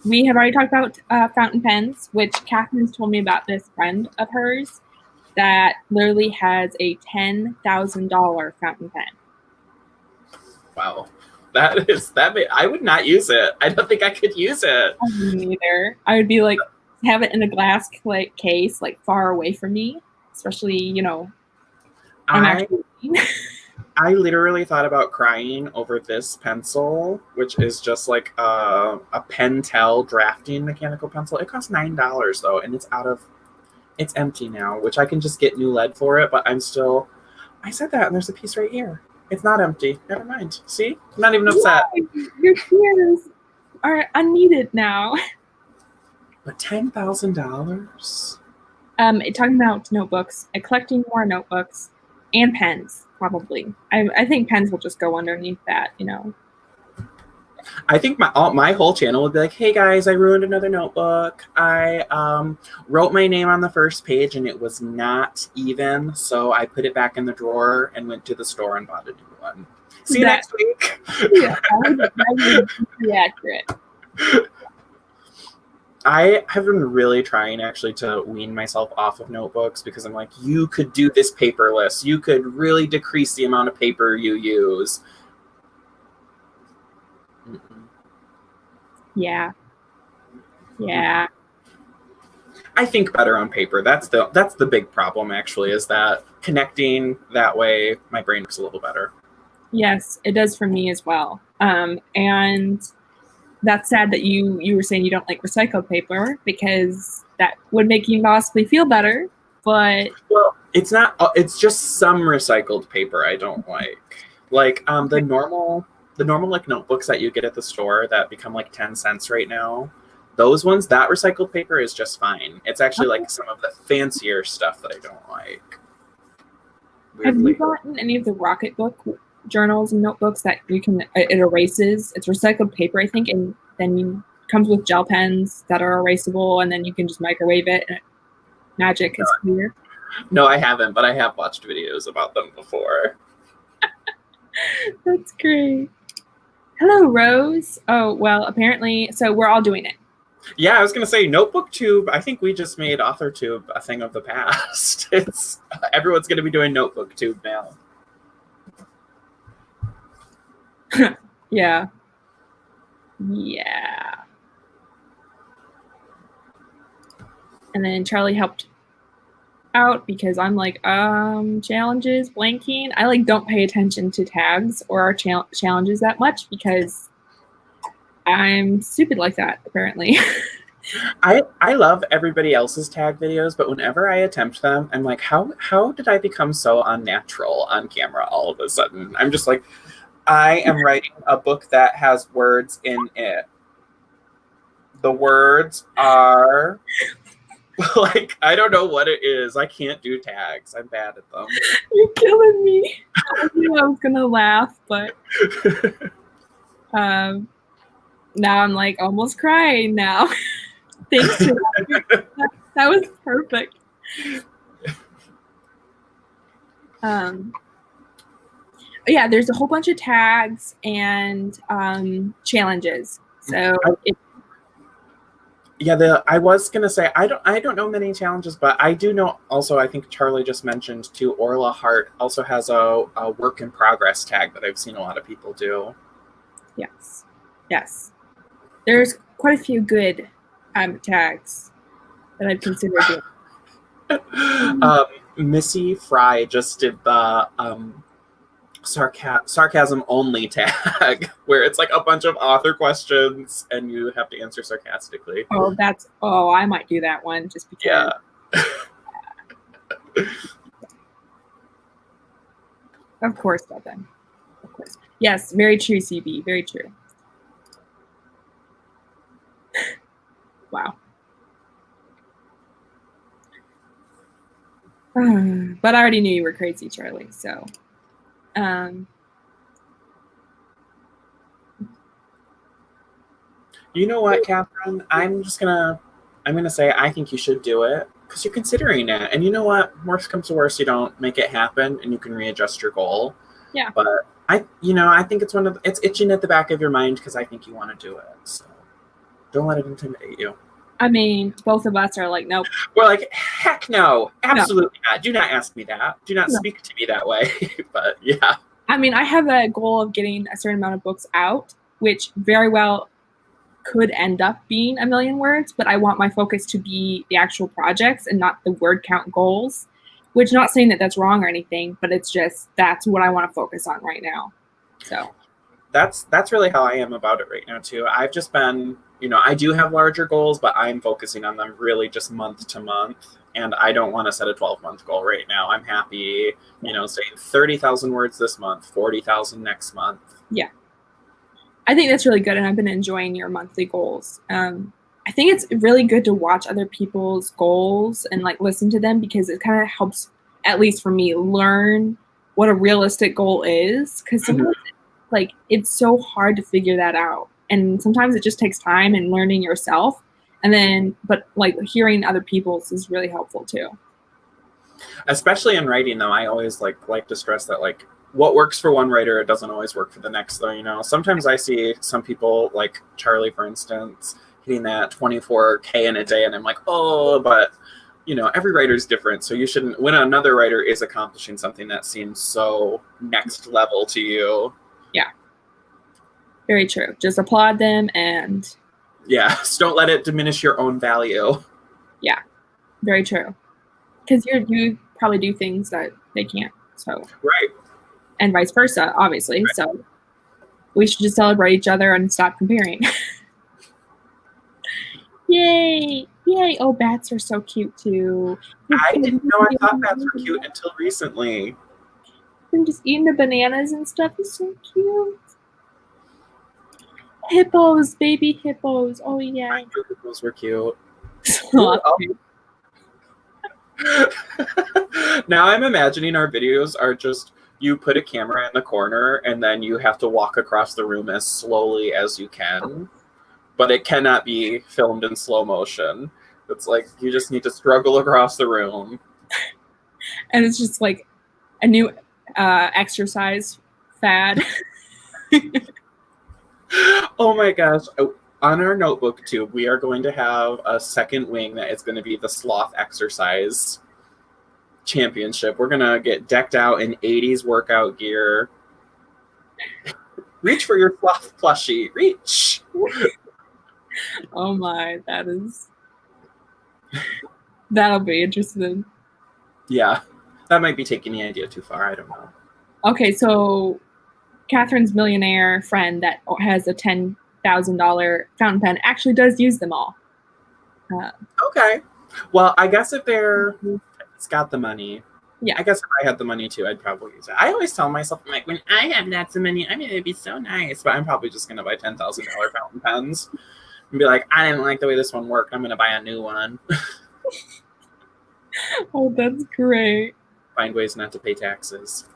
We have already talked about fountain pens, which Catherine's told me about this friend of hers that literally has a $10,000 fountain pen. Wow. I would not use it. I don't think I could use it. I wouldn't either. I would be like, have it in a glass case, like far away from me, especially, I literally thought about crying over this pencil, which is just like a Pentel drafting mechanical pencil. It costs $9 though, and it's empty now, which I can just get new lead for it, but I said that, and there's a piece right here. It's not empty. Never mind. See? I'm not even upset. Yeah, your tears are unneeded now. But $10,000? Talking about notebooks, collecting more notebooks and pens, probably. I think pens will just go underneath that, I think my whole channel would be like, hey guys, I ruined another notebook. I wrote my name on the first page and it was not even, so I put it back in the drawer and went to the store and bought a new one. See you next week. Yeah, that would be accurate. I have been really trying actually to wean myself off of notebooks because I'm like, you could do this paperless. You could really decrease the amount of paper you use. Yeah. I think better on paper. That's the big problem actually, is that connecting that way, my brain works a little better. Yes, it does for me as well. And that's sad that you were saying you don't like recycled paper because that would make you possibly feel better. But it's not. It's just some recycled paper I don't like. Like the normal like notebooks that you get at the store that become like 10 cents right now. Those ones, that recycled paper is just fine. It's actually like some of the fancier stuff that I don't like. Weirdly. Have you gotten any of the Rocketbook journals and notebooks that you can, it erases? It's recycled paper, I think, and then it comes with gel pens that are erasable, and then you can just microwave it, and magic is clear. No, I haven't, but I have watched videos about them before. That's great. Hello, Rose. Oh, well, apparently, so we're all doing it. Yeah, I was gonna say Notebook Tube. I think we just made AuthorTube a thing of the past. It's everyone's gonna be doing Notebook Tube now. Yeah. Yeah. And then Charlie helped out because I'm like, challenges, blanking. I like don't pay attention to tags or our challenges that much because I'm stupid like that, apparently. I love everybody else's tag videos, but whenever I attempt them, I'm like, how did I become so unnatural on camera all of a sudden? I'm just like, I am writing a book that has words in it. The words are like, I don't know what it is. I can't do tags. I'm bad at them. You're killing me. I knew I was gonna laugh, but now I'm like almost crying now. Thanks to that was perfect. Yeah, there's a whole bunch of tags and challenges. So I was gonna say I don't know many challenges, but I do know also. I think Charlie just mentioned too. Orla Hart also has a work in progress tag that I've seen a lot of people do. Yes. There's quite a few good tags that I've considered doing. Missy Fry just did the sarcasm only tag, where it's like a bunch of author questions and you have to answer sarcastically. I might do that one just because. Yeah. Of course, Devin. Of course. Yes, very true, CB. Very true. Wow. But I already knew you were crazy, Charlie. So, you know what, Catherine? I'm gonna say I think you should do it because you're considering it. And you know what? Worst comes to worst, you don't make it happen, and you can readjust your goal. Yeah. But I think it's itching at the back of your mind because I think you want to do it. So don't let it intimidate you. I mean, both of us are like, nope. We're like, heck no, absolutely not. Do not ask me that. Do not speak to me that way. But yeah. I mean, I have a goal of getting a certain amount of books out, which very well could end up being 1,000,000 words, but I want my focus to be the actual projects and not the word count goals, which not saying that that's wrong or anything, but it's just that's what I want to focus on right now. So that's really how I am about it right now too. I've just been, I do have larger goals, but I'm focusing on them really just month to month. And I don't want to set a 12-month goal right now. I'm happy, saying 30,000 words this month, 40,000 next month. Yeah. I think that's really good. And I've been enjoying your monthly goals. I think it's really good to watch other people's goals and like listen to them because it kind of helps, at least for me, learn what a realistic goal is. Because sometimes like it's so hard to figure that out. And sometimes it just takes time and learning yourself. And then, but like hearing other people's is really helpful too. Especially in writing though, I always like to stress that like what works for one writer, it doesn't always work for the next though, Sometimes I see some people like Charlie, for instance, hitting that 24K in a day and I'm like, oh, but every writer's different. So you shouldn't, when another writer is accomplishing something that seems so next level to you. Yeah. Very true. Just applaud them and just don't let it diminish your own value. Yeah, very true. Because you probably do things that they can't. So right, and vice versa, obviously. Right. So we should just celebrate each other and stop comparing. Yay! Oh, bats are so cute too. I didn't know. I thought bats were cute until recently. And just eating the bananas and stuff is so cute. Hippos, baby hippos. Oh yeah. I knew hippos were cute. Now I'm imagining our videos are just you put a camera in the corner and then you have to walk across the room as slowly as you can, but it cannot be filmed in slow motion. It's like you just need to struggle across the room. And it's just like a new exercise fad. Oh my gosh. Oh, on our notebook tube, we are going to have a second wing that is going to be the sloth exercise championship. We're going to get decked out in 80s workout gear. Reach for your sloth plushie. Reach. Oh my, that'll be interesting. Yeah. That might be taking the idea too far. I don't know. Okay, so Catherine's millionaire friend that has a $10,000 fountain pen actually does use them all. Okay. Well, I guess if it's got the money. Yeah. I guess if I had the money too, I'd probably use it. I always tell myself, I'm like, when I have lots of money, I'm going to be so nice. But I'm probably just going to buy $10,000 fountain pens and be like, I didn't like the way this one worked. I'm going to buy a new one. Oh, that's great. Find ways not to pay taxes.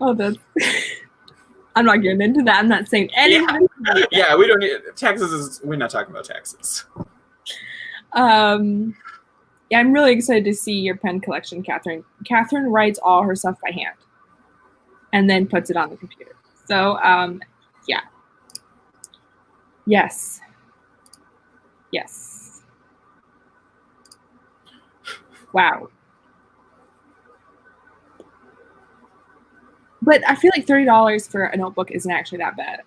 Oh, that's... I'm not getting into that. I'm not saying anything. Yeah, we don't need taxes. We're not talking about taxes. Yeah, I'm really excited to see your pen collection, Catherine. Catherine writes all her stuff by hand and then puts it on the computer. So, yeah. Yes. Yes. Wow. But I feel like $30 for a notebook isn't actually that bad.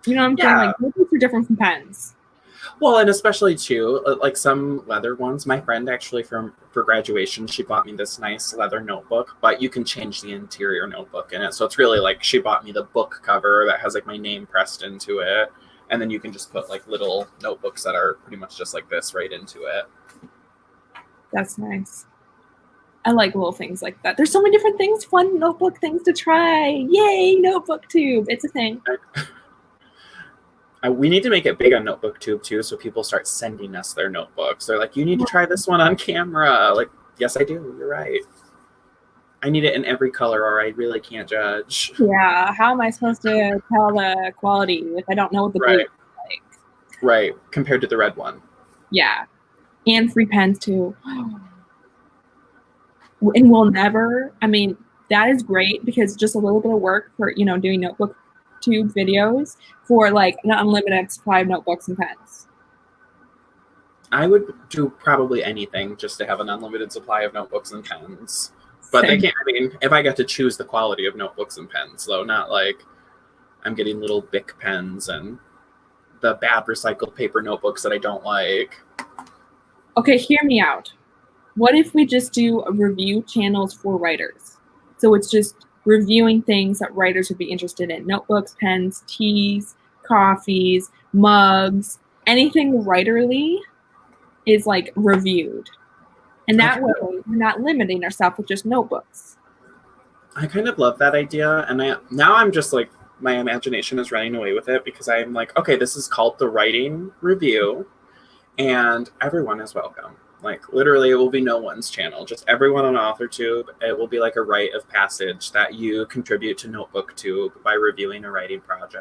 You know what I'm saying? Like, notebooks are different from pens. Well, and especially too, like some leather ones. My friend actually for graduation, she bought me this nice leather notebook, but you can change the interior notebook in it. So it's really like she bought me the book cover that has like my name pressed into it, and then you can just put like little notebooks that are pretty much just like this right into it. That's nice. I like little things like that. There's so many different things, fun notebook things to try. Yay, notebook tube. It's a thing. We need to make it big on notebook tube too, so people start sending us their notebooks. They're like, you need to try this one on camera. Like, yes, I do. You're right. I need it in every color or I really can't judge. Yeah, how am I supposed to tell the quality if I don't know what the blue is like? Right, compared to the red one. Yeah, and free pens too. And we'll never, I mean, that is great because just a little bit of work for, doing notebook tube videos for like an unlimited supply of notebooks and pens. I would do probably anything just to have an unlimited supply of notebooks and pens. But they can't, I mean, if I got to choose the quality of notebooks and pens, though, not like I'm getting little Bic pens and the bad recycled paper notebooks that I don't like. Okay, hear me out. What if we just do a review channels for writers? So it's just reviewing things that writers would be interested in. Notebooks, pens, teas, coffees, mugs, anything writerly is like reviewed. And that way we're not limiting ourselves with just notebooks. I kind of love that idea. And now I'm just like, my imagination is running away with it because I'm like, okay, this is called the writing review and everyone is welcome. Like literally it will be no one's channel, just everyone on AuthorTube. It will be like a rite of passage that you contribute to NotebookTube by reviewing a writing product.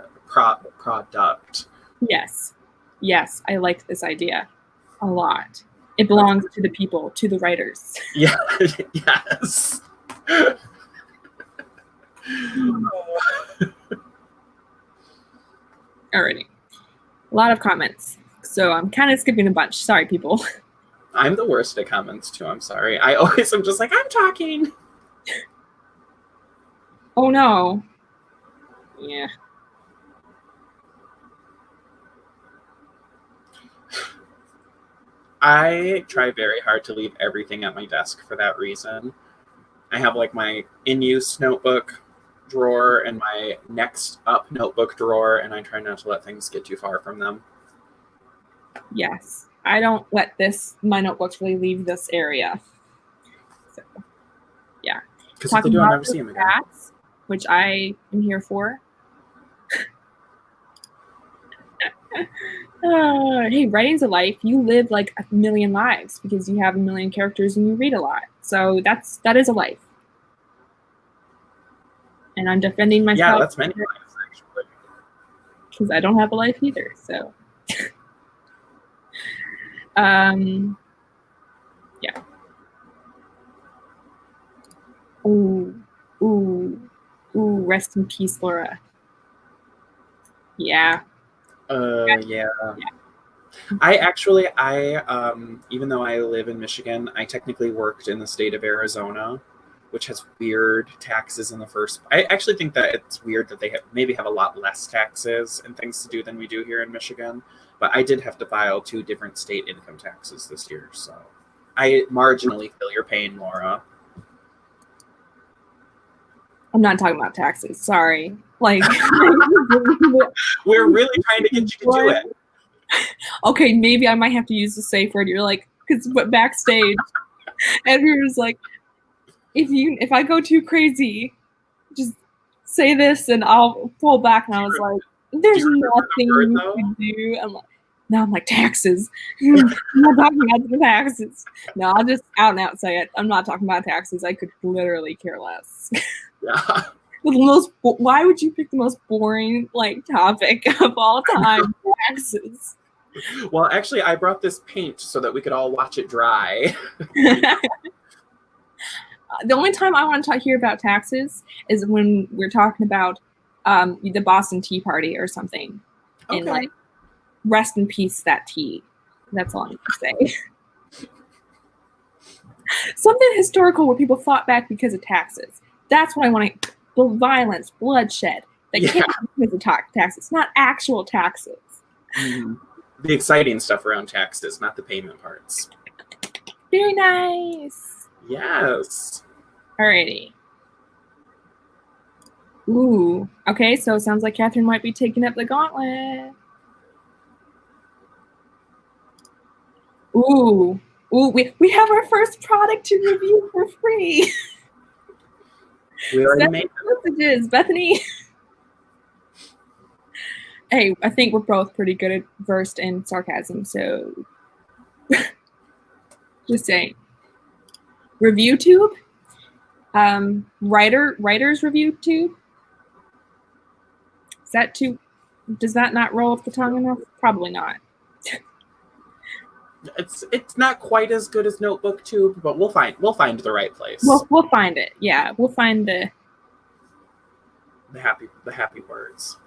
Yes. Yes, I like this idea a lot. It belongs to the people, to the writers. Yeah, yes. Alrighty. A lot of comments. So I'm kind of skipping a bunch. Sorry, people. I'm the worst at comments too. I'm sorry. I always am just like, I'm talking. Oh no. Yeah. I try very hard to leave everything at my desk for that reason. I have like my in-use notebook drawer and my next up notebook drawer, and I try not to let things get too far from them. Yes. I don't let my notebooks really leave this area. So, yeah. Because if they do, I'll never see them again. Stats, which I am here for. Hey, writing's a life. You live like a million lives because you have a million characters and you read a lot. So that is a life. And I'm defending myself. Yeah, that's many lives, actually. Because I don't have a life either, so. Yeah. Ooh. Ooh, rest in peace, Laura. Yeah. Yeah. I even though I live in Michigan, I technically worked in the state of Arizona, which has weird taxes in the first. I actually think that it's weird that they maybe have a lot less taxes and things to do than we do here in Michigan. But I did have to file 2 different state income taxes this year, so I marginally feel your pain, Laura. I'm not talking about taxes. Sorry. Like, we're really trying to get you to do it. Okay, maybe I might have to use the safe word. You're like, because backstage, Edweird was like, if I go too crazy, just say this and I'll pull back. And I was like, there's nothing you can do. I'm like, taxes. I'm not talking about the taxes. No, I'll just out and out say it. I'm not talking about taxes. I could literally care less. Yeah. Why would you pick the most boring topic of all time? Taxes. Well, actually, I brought this paint so that we could all watch it dry. The only time I want to hear about taxes is when we're talking about the Boston Tea Party or something. Okay. And rest in peace, that tea. That's all I need to say. Something historical where people fought back because of taxes. That's what I want to. Violence, bloodshed. That can't be because of taxes, not actual taxes. Mm-hmm. The exciting stuff around taxes, not the payment parts. Very nice. Yes. Alrighty. Ooh. Okay, so it sounds like Catherine might be taking up the gauntlet. Ooh. Ooh, we have our first product to review for free. We already made messages, Bethany. Hey, I think we're both pretty good at versed in sarcasm, so just saying. ReviewTube, writer's ReviewTube. Is that too? Does that not roll off the tongue enough? Probably not. It's not quite as good as NotebookTube, but we'll find the right place. We'll find it. Yeah, we'll find the happy words.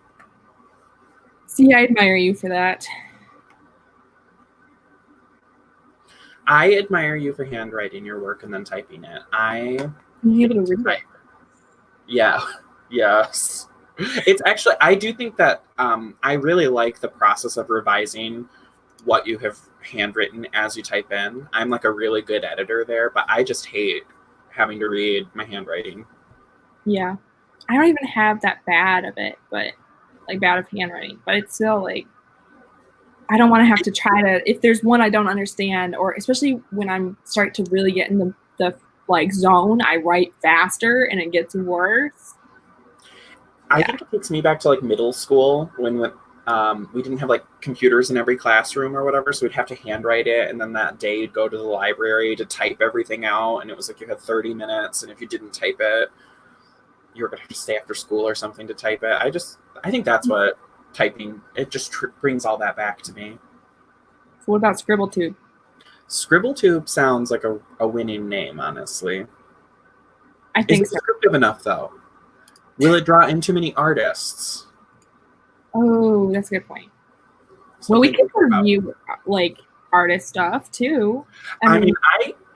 See, I admire you for that. I admire you for handwriting your work and then typing it. You able to read it. Yeah. Yes. It's actually, I do think that I really like the process of revising what you have handwritten as you type in. I'm like a really good editor there, but I just hate having to read my handwriting. Yeah. I don't even have that bad of it, but bad of handwriting, but it's still I don't want to have to try to, if there's one I don't understand, or especially when I'm start to really get in the zone, I write faster and it gets worse. I think it takes me back to middle school when we didn't have computers in every classroom or whatever, so we'd have to handwrite it, and then that day you'd go to the library to type everything out, and it was you had 30 minutes, and if you didn't type it, you were going to have to stay after school or something to type it. I think that's what typing, it just brings all that back to me. So what about ScribbleTube? ScribbleTube sounds like a winning name, honestly. I think so. Is it descriptive enough, though? Will it draw in too many artists? Oh, that's a good point. Well, we can review artist stuff too. I mean,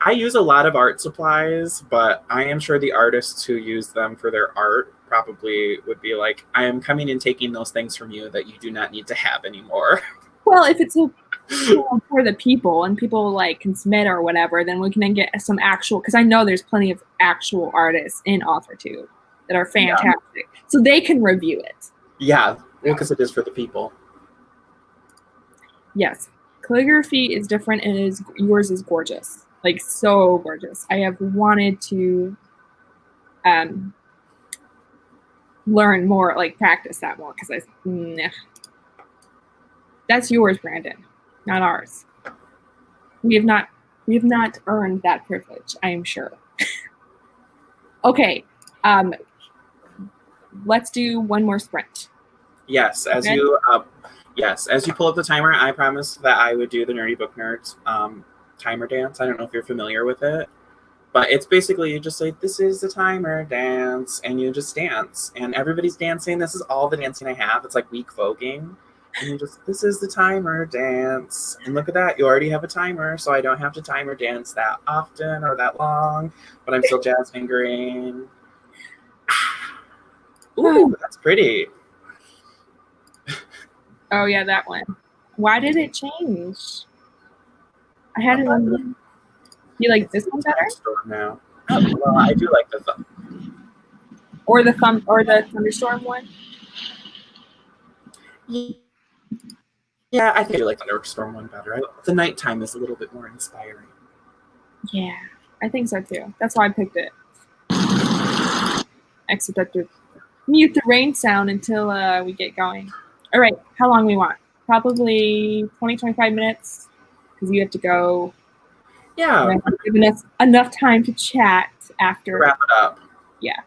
I use a lot of art supplies, but I am sure the artists who use them for their art probably would be like, I am coming and taking those things from you that you do not need to have anymore. Well, if it's for the people and people can submit or whatever, then we can then get some actual, because I know there's plenty of actual artists in AuthorTube that are fantastic. Yeah. So they can review it. Yeah, because it is for the people. Yes. Calligraphy is different and yours is gorgeous. So gorgeous. I have wanted to learn more, practice that more, because that's yours, Brandon, not ours. We have not earned that privilege, I am sure. Okay. Let's do one more sprint. Yes, as you pull up the timer, I promised that I would do the Nerdy Book Nerds timer dance. I don't know if you're familiar with it, But it's basically you just say, this is the timer, dance, and you just dance. And everybody's dancing. This is all the dancing I have. It's like weak voguing. And you just, this is the timer, dance. And look at that. You already have a timer, so I don't have to timer dance that often or that long. But I'm still jazz fingering. Ooh, that's pretty. Oh, yeah, that one. Why did it change? I had it on. You like this one better? Now. Oh, well, I do like the thumb. Or the thunderstorm one? Yeah, I think I like the thunderstorm one better. The nighttime is a little bit more inspiring. Yeah, I think so too. That's why I picked it. Except I have to mute the rain sound until we get going. All right, how long we want? Probably 20, 25 minutes because you have to go. Yeah. Giving us enough time to chat after. Wrap it up. Yeah.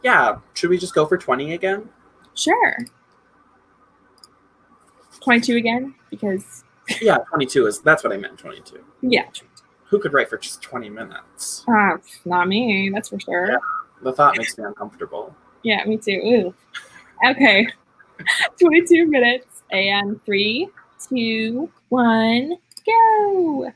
Yeah. Should we just go for 20 again? Sure. 22 again because. Yeah, 22 is, that's what I meant, 22. Yeah. Who could write for just 20 minutes? Not me, that's for sure. Yeah, the thought makes me uncomfortable. Yeah, me too. Ooh. Okay. 22 minutes and 3, 2, 1, go.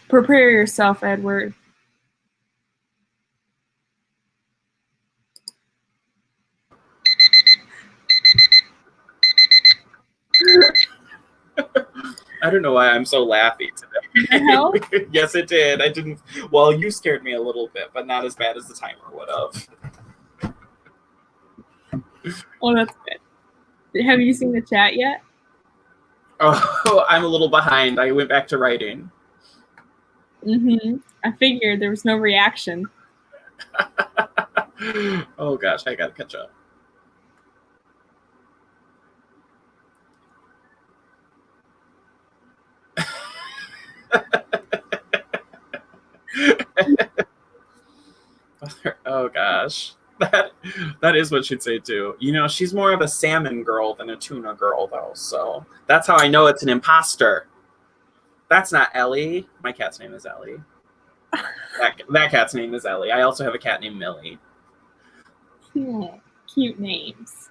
Prepare yourself, Edward. I don't know why I'm so laughy today. Yes, it did. I didn't. Well, you scared me a little bit, but not as bad as the timer would have. Oh, that's good. Have you seen the chat yet? Oh, I'm a little behind. I went back to writing. I figured there was no reaction. Oh gosh, I gotta catch up. Oh gosh, that is what she'd say too. You know, she's more of a salmon girl than a tuna girl, though. So that's how I know it's an imposter. That's not Ellie. My cat's name is Ellie. That cat's name is Ellie. I also have a cat named Millie. Cute names.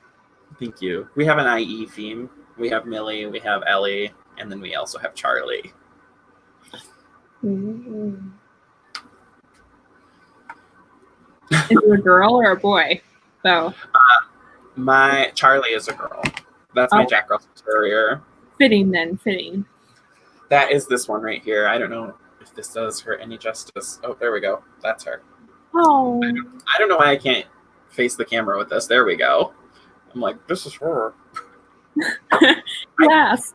Thank you. We have an IE theme. We have Millie, we have Ellie, and then we also have Charlie. Mm-hmm. Is it a girl or a boy? So my Charlie is a girl. That's my Jack Russell Terrier. Fitting then, fitting. That is this one right here. I don't know if this does her any justice. Oh, there we go. That's her. Oh. I don't know why I can't face the camera with this. There we go. I'm like, this is her. Yes.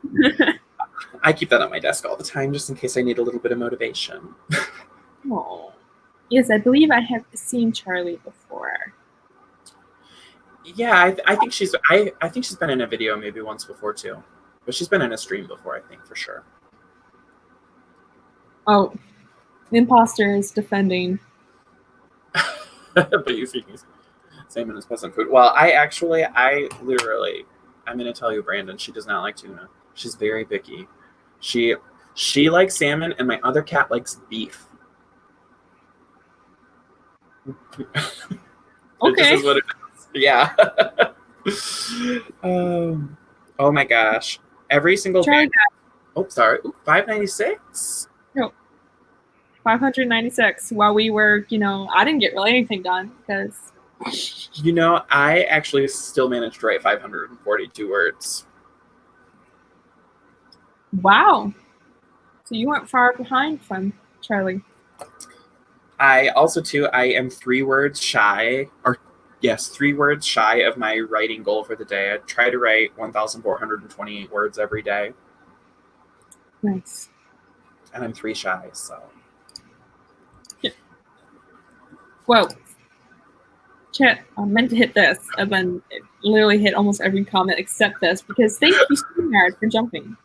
I keep that on my desk all the time just in case I need a little bit of motivation. Oh. Yes, I believe I have seen Charlie before. Yeah, I think she's been in a video maybe once before too. But she's been in a stream before, I think, for sure. Oh. The imposter is defending. But you feed me salmon as peasant food. Well, I'm gonna tell you, Brandon, she does not like tuna. She's very picky. She likes salmon, and my other cat likes beef. Okay. This is what it is. Yeah. Oh my gosh. Every single day. Oh, sorry. 596. No. 596. While we were, I didn't get really anything done because. I actually still managed to write 542 words. Wow. So you weren't far behind from Charlie. I am 3 words shy, 3 words shy of my writing goal for the day. I try to write 1,428 words every day. Nice. And I'm 3 shy, so. Yeah. Whoa. Chat, I meant to hit this, and then it literally hit almost every comment except this, because thank you, StreamYard, for jumping.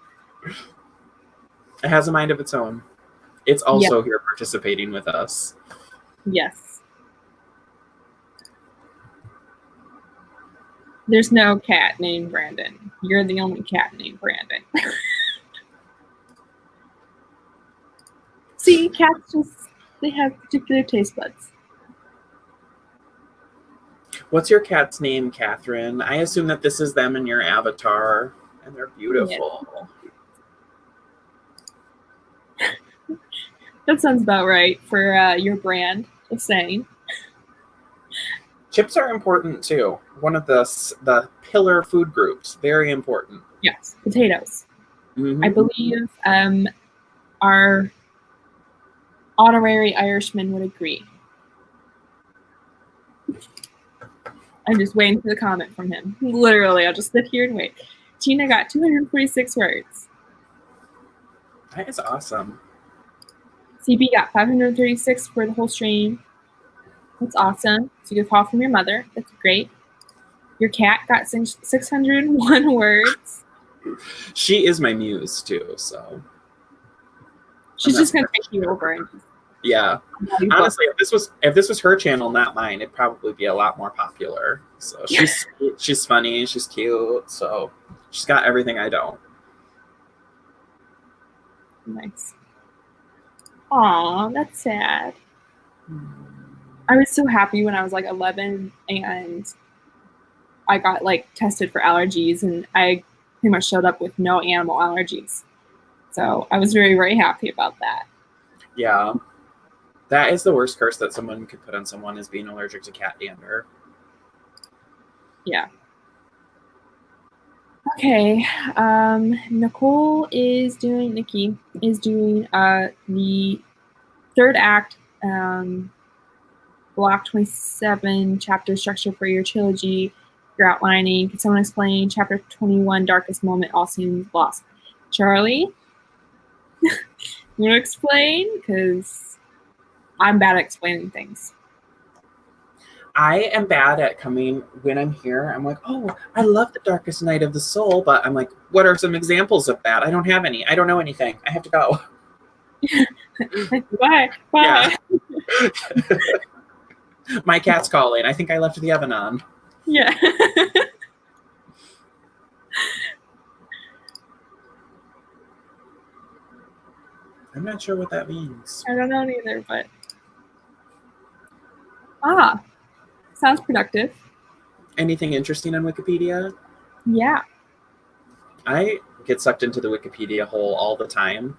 It has a mind of its own. It's also here participating with us. Yes. There's no cat named Brandon. You're the only cat named Brandon. See, cats they have particular taste buds. What's your cat's name, Catherine? I assume that this is them in your avatar, and they're beautiful. Yeah. That sounds about right for your brand, just saying. Chips are important too. One of the pillar food groups. Very important. Yes, potatoes. Mm-hmm. I believe our honorary Irishman would agree. I'm just waiting for the comment from him. Literally, I'll just sit here and wait. Tina got 246 words. That is awesome. CB got 536 for the whole stream. That's awesome. So you get a call from your mother. That's great. Your cat got 601 words. She is my muse too, so. She's just gonna take you over and yeah. Honestly, if this was her channel, not mine, it'd probably be a lot more popular. So she's funny, she's cute, so she's got everything I don't. Nice. Aw, that's sad. I was so happy when I was like 11 and I got like tested for allergies, and I pretty much showed up with no animal allergies. So I was very, very happy about that. Yeah. That is the worst curse that someone could put on someone, is being allergic to cat dander. Yeah. Okay. Nikki is doing the third act, block 27, chapter structure for your trilogy. You're outlining. Can someone explain chapter 21, darkest moment, all seems lost? Charlie, you want to explain? Because I'm bad at explaining things. I am bad at coming when I'm here. I'm like, oh, I love the darkest night of the soul, but I'm like, what are some examples of that? I don't have any. I don't know anything. I have to go. Bye. Yeah. My cat's calling. I think I left the oven on. Yeah. I'm not sure what that means. I don't know neither, but sounds productive. Anything interesting on Wikipedia? Yeah. I get sucked into the Wikipedia hole all the time,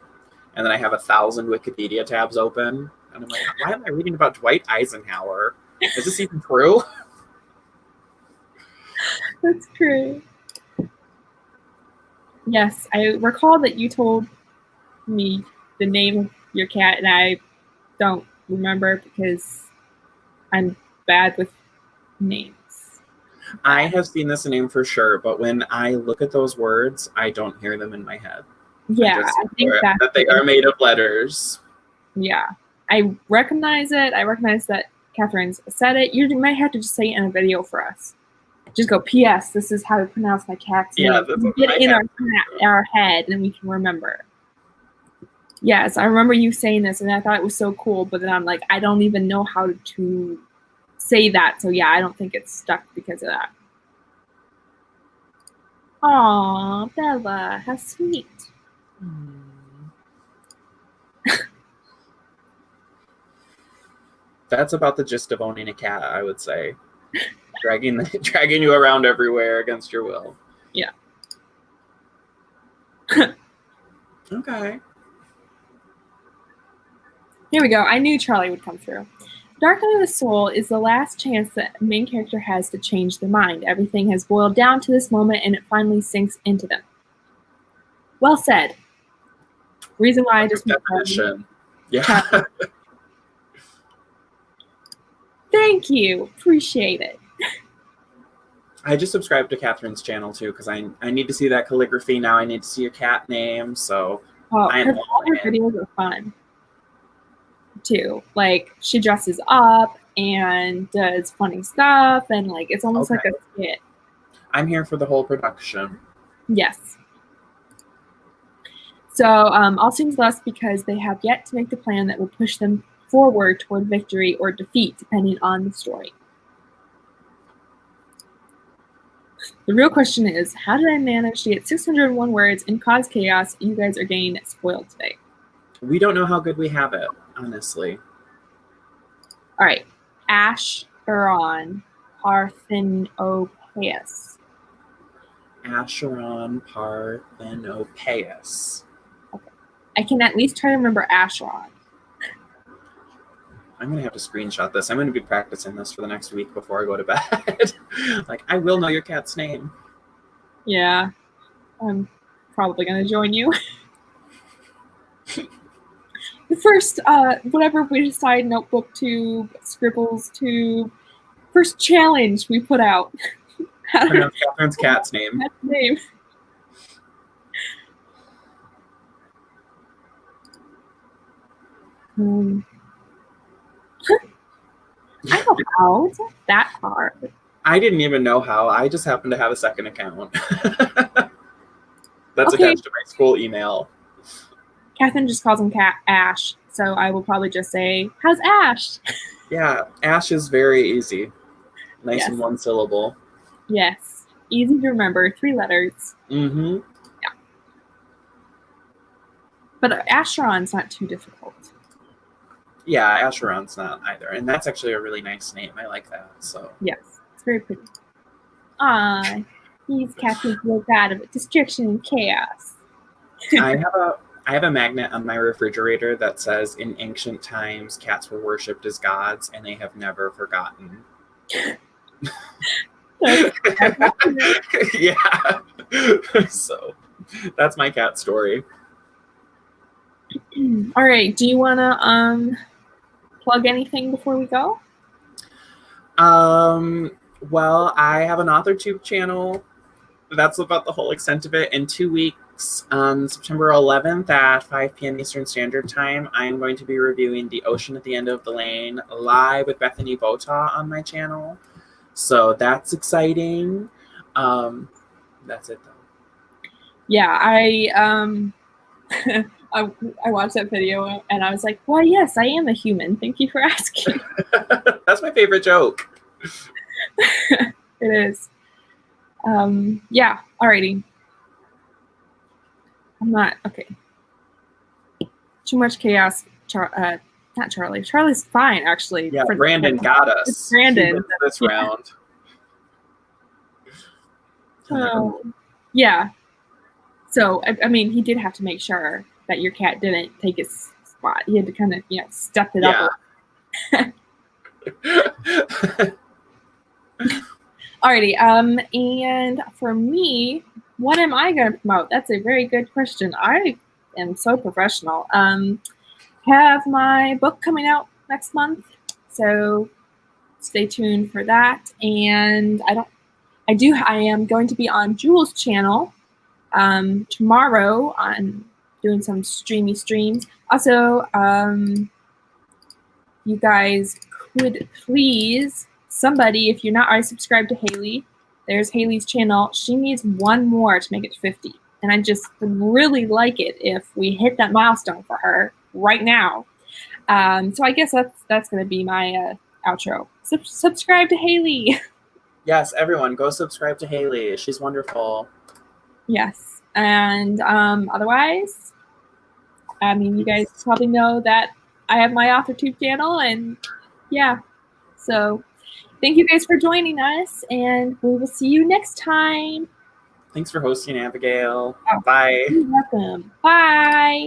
and then I have 1,000 Wikipedia tabs open, and I'm like, why am I reading about Dwight Eisenhower? Is this even true? That's great. Yes, I recall that you told me the name of your cat, and I don't remember because I'm bad with names. I have seen this name for sure, but when I look at those words, I don't hear them in my head. Yeah, I think that they are made of letters. Yeah, I recognize it. I recognize that Catherine's said it. You might have to just say it in a video for us. Just go, P.S. This is how to pronounce my cat's name. Get it in our head, and we can remember. Yes, I remember you saying this, and I thought it was so cool. But then I'm like, I don't even know how to say that. So yeah, I don't think it's stuck because of that. Aw, Bella, how sweet. That's about the gist of owning a cat, I would say. dragging you around everywhere against your will. Yeah. Okay. Here we go. I knew Charlie would come through. Dark Night of the Soul is the last chance that the main character has to change their mind. Everything has boiled down to this moment, and it finally sinks into them. Well said. Reason why I just definition. Yeah. Thank you. Appreciate it. I just subscribed to Catherine's channel too because I need to see that calligraphy now. I need to see your cat name. So all her videos are fun too. Like she dresses up and does funny stuff, and like it's almost like a skit. I'm here for the whole production. Yes. So all seems lost because they have yet to make the plan that will push them forward toward victory or defeat, depending on the story. The real question is, how did I manage to get 601 words and cause chaos? You guys are getting spoiled today. We don't know how good we have it, honestly. All right. Acheron Parthenopaeus. Acheron Parthenopaeus. Okay. I can at least try to remember Acheron. I'm going to have to screenshot this. I'm going to be practicing this for the next week before I go to bed. Like, I will know your cat's name. Yeah. I'm probably going to join you. The first, whatever we decide, notebook tube, scribbles tube, first challenge we put out. Pronounce Catherine's cat's name. Cat's name. I know how. It's not that hard. I didn't even know how. I just happened to have a second account. That's attached to my school email. Catherine just calls him Ash, so I will probably just say, how's Ash? Yeah, Ash is very easy. Nice and one syllable. Yes. Easy to remember. 3 letters. Mm-hmm. Yeah. But Acheron's not too difficult. Yeah, Acheron's not either. And that's actually a really nice name. I like that. So yes, it's very pretty. He's Catherine's little god of destruction and chaos. I have I have a magnet on my refrigerator that says, in ancient times, cats were worshipped as gods, and they have never forgotten. Yeah. So that's my cat story. All right. Do you want to plug anything before we go? Well, I have an AuthorTube channel. That's about the whole extent of it. In 2 weeks, on September 11th at 5 p.m. Eastern Standard Time, I am going to be reviewing The Ocean at the End of the Lane live with Bethany Bota on my channel. So that's exciting. That's it, though. Yeah, I watched that video and I was like, well, yes, I am a human. Thank you for asking. That's my favorite joke. It is. Yeah, alrighty. I'm not, okay. Too much chaos. Not Charlie. Charlie's fine, actually. Yeah, Brandon got us. It's Brandon. This round. Yeah. So, I mean, he did have to make sure that your cat didn't take his spot. He had to kind of, step it up. Alrighty. And for me, what am I going to promote? That's a very good question. I am so professional. Have my book coming out next month, so stay tuned for that. And I am going to be on Jules' channel tomorrow on doing some streamy streams. Also, you guys could please, somebody, if you're not already subscribed to Haley, there's Haley's channel. She needs one more to make it 50. And I just really like it if we hit that milestone for her right now. So I guess that's going to be my outro. Subscribe to Haley. Yes, everyone, go subscribe to Haley. She's wonderful. Yes. And otherwise, I mean, you guys probably know that I have my AuthorTube channel, and yeah. So thank you guys for joining us, and we will see you next time. Thanks for hosting, Abigail. Bye. You're welcome. Bye.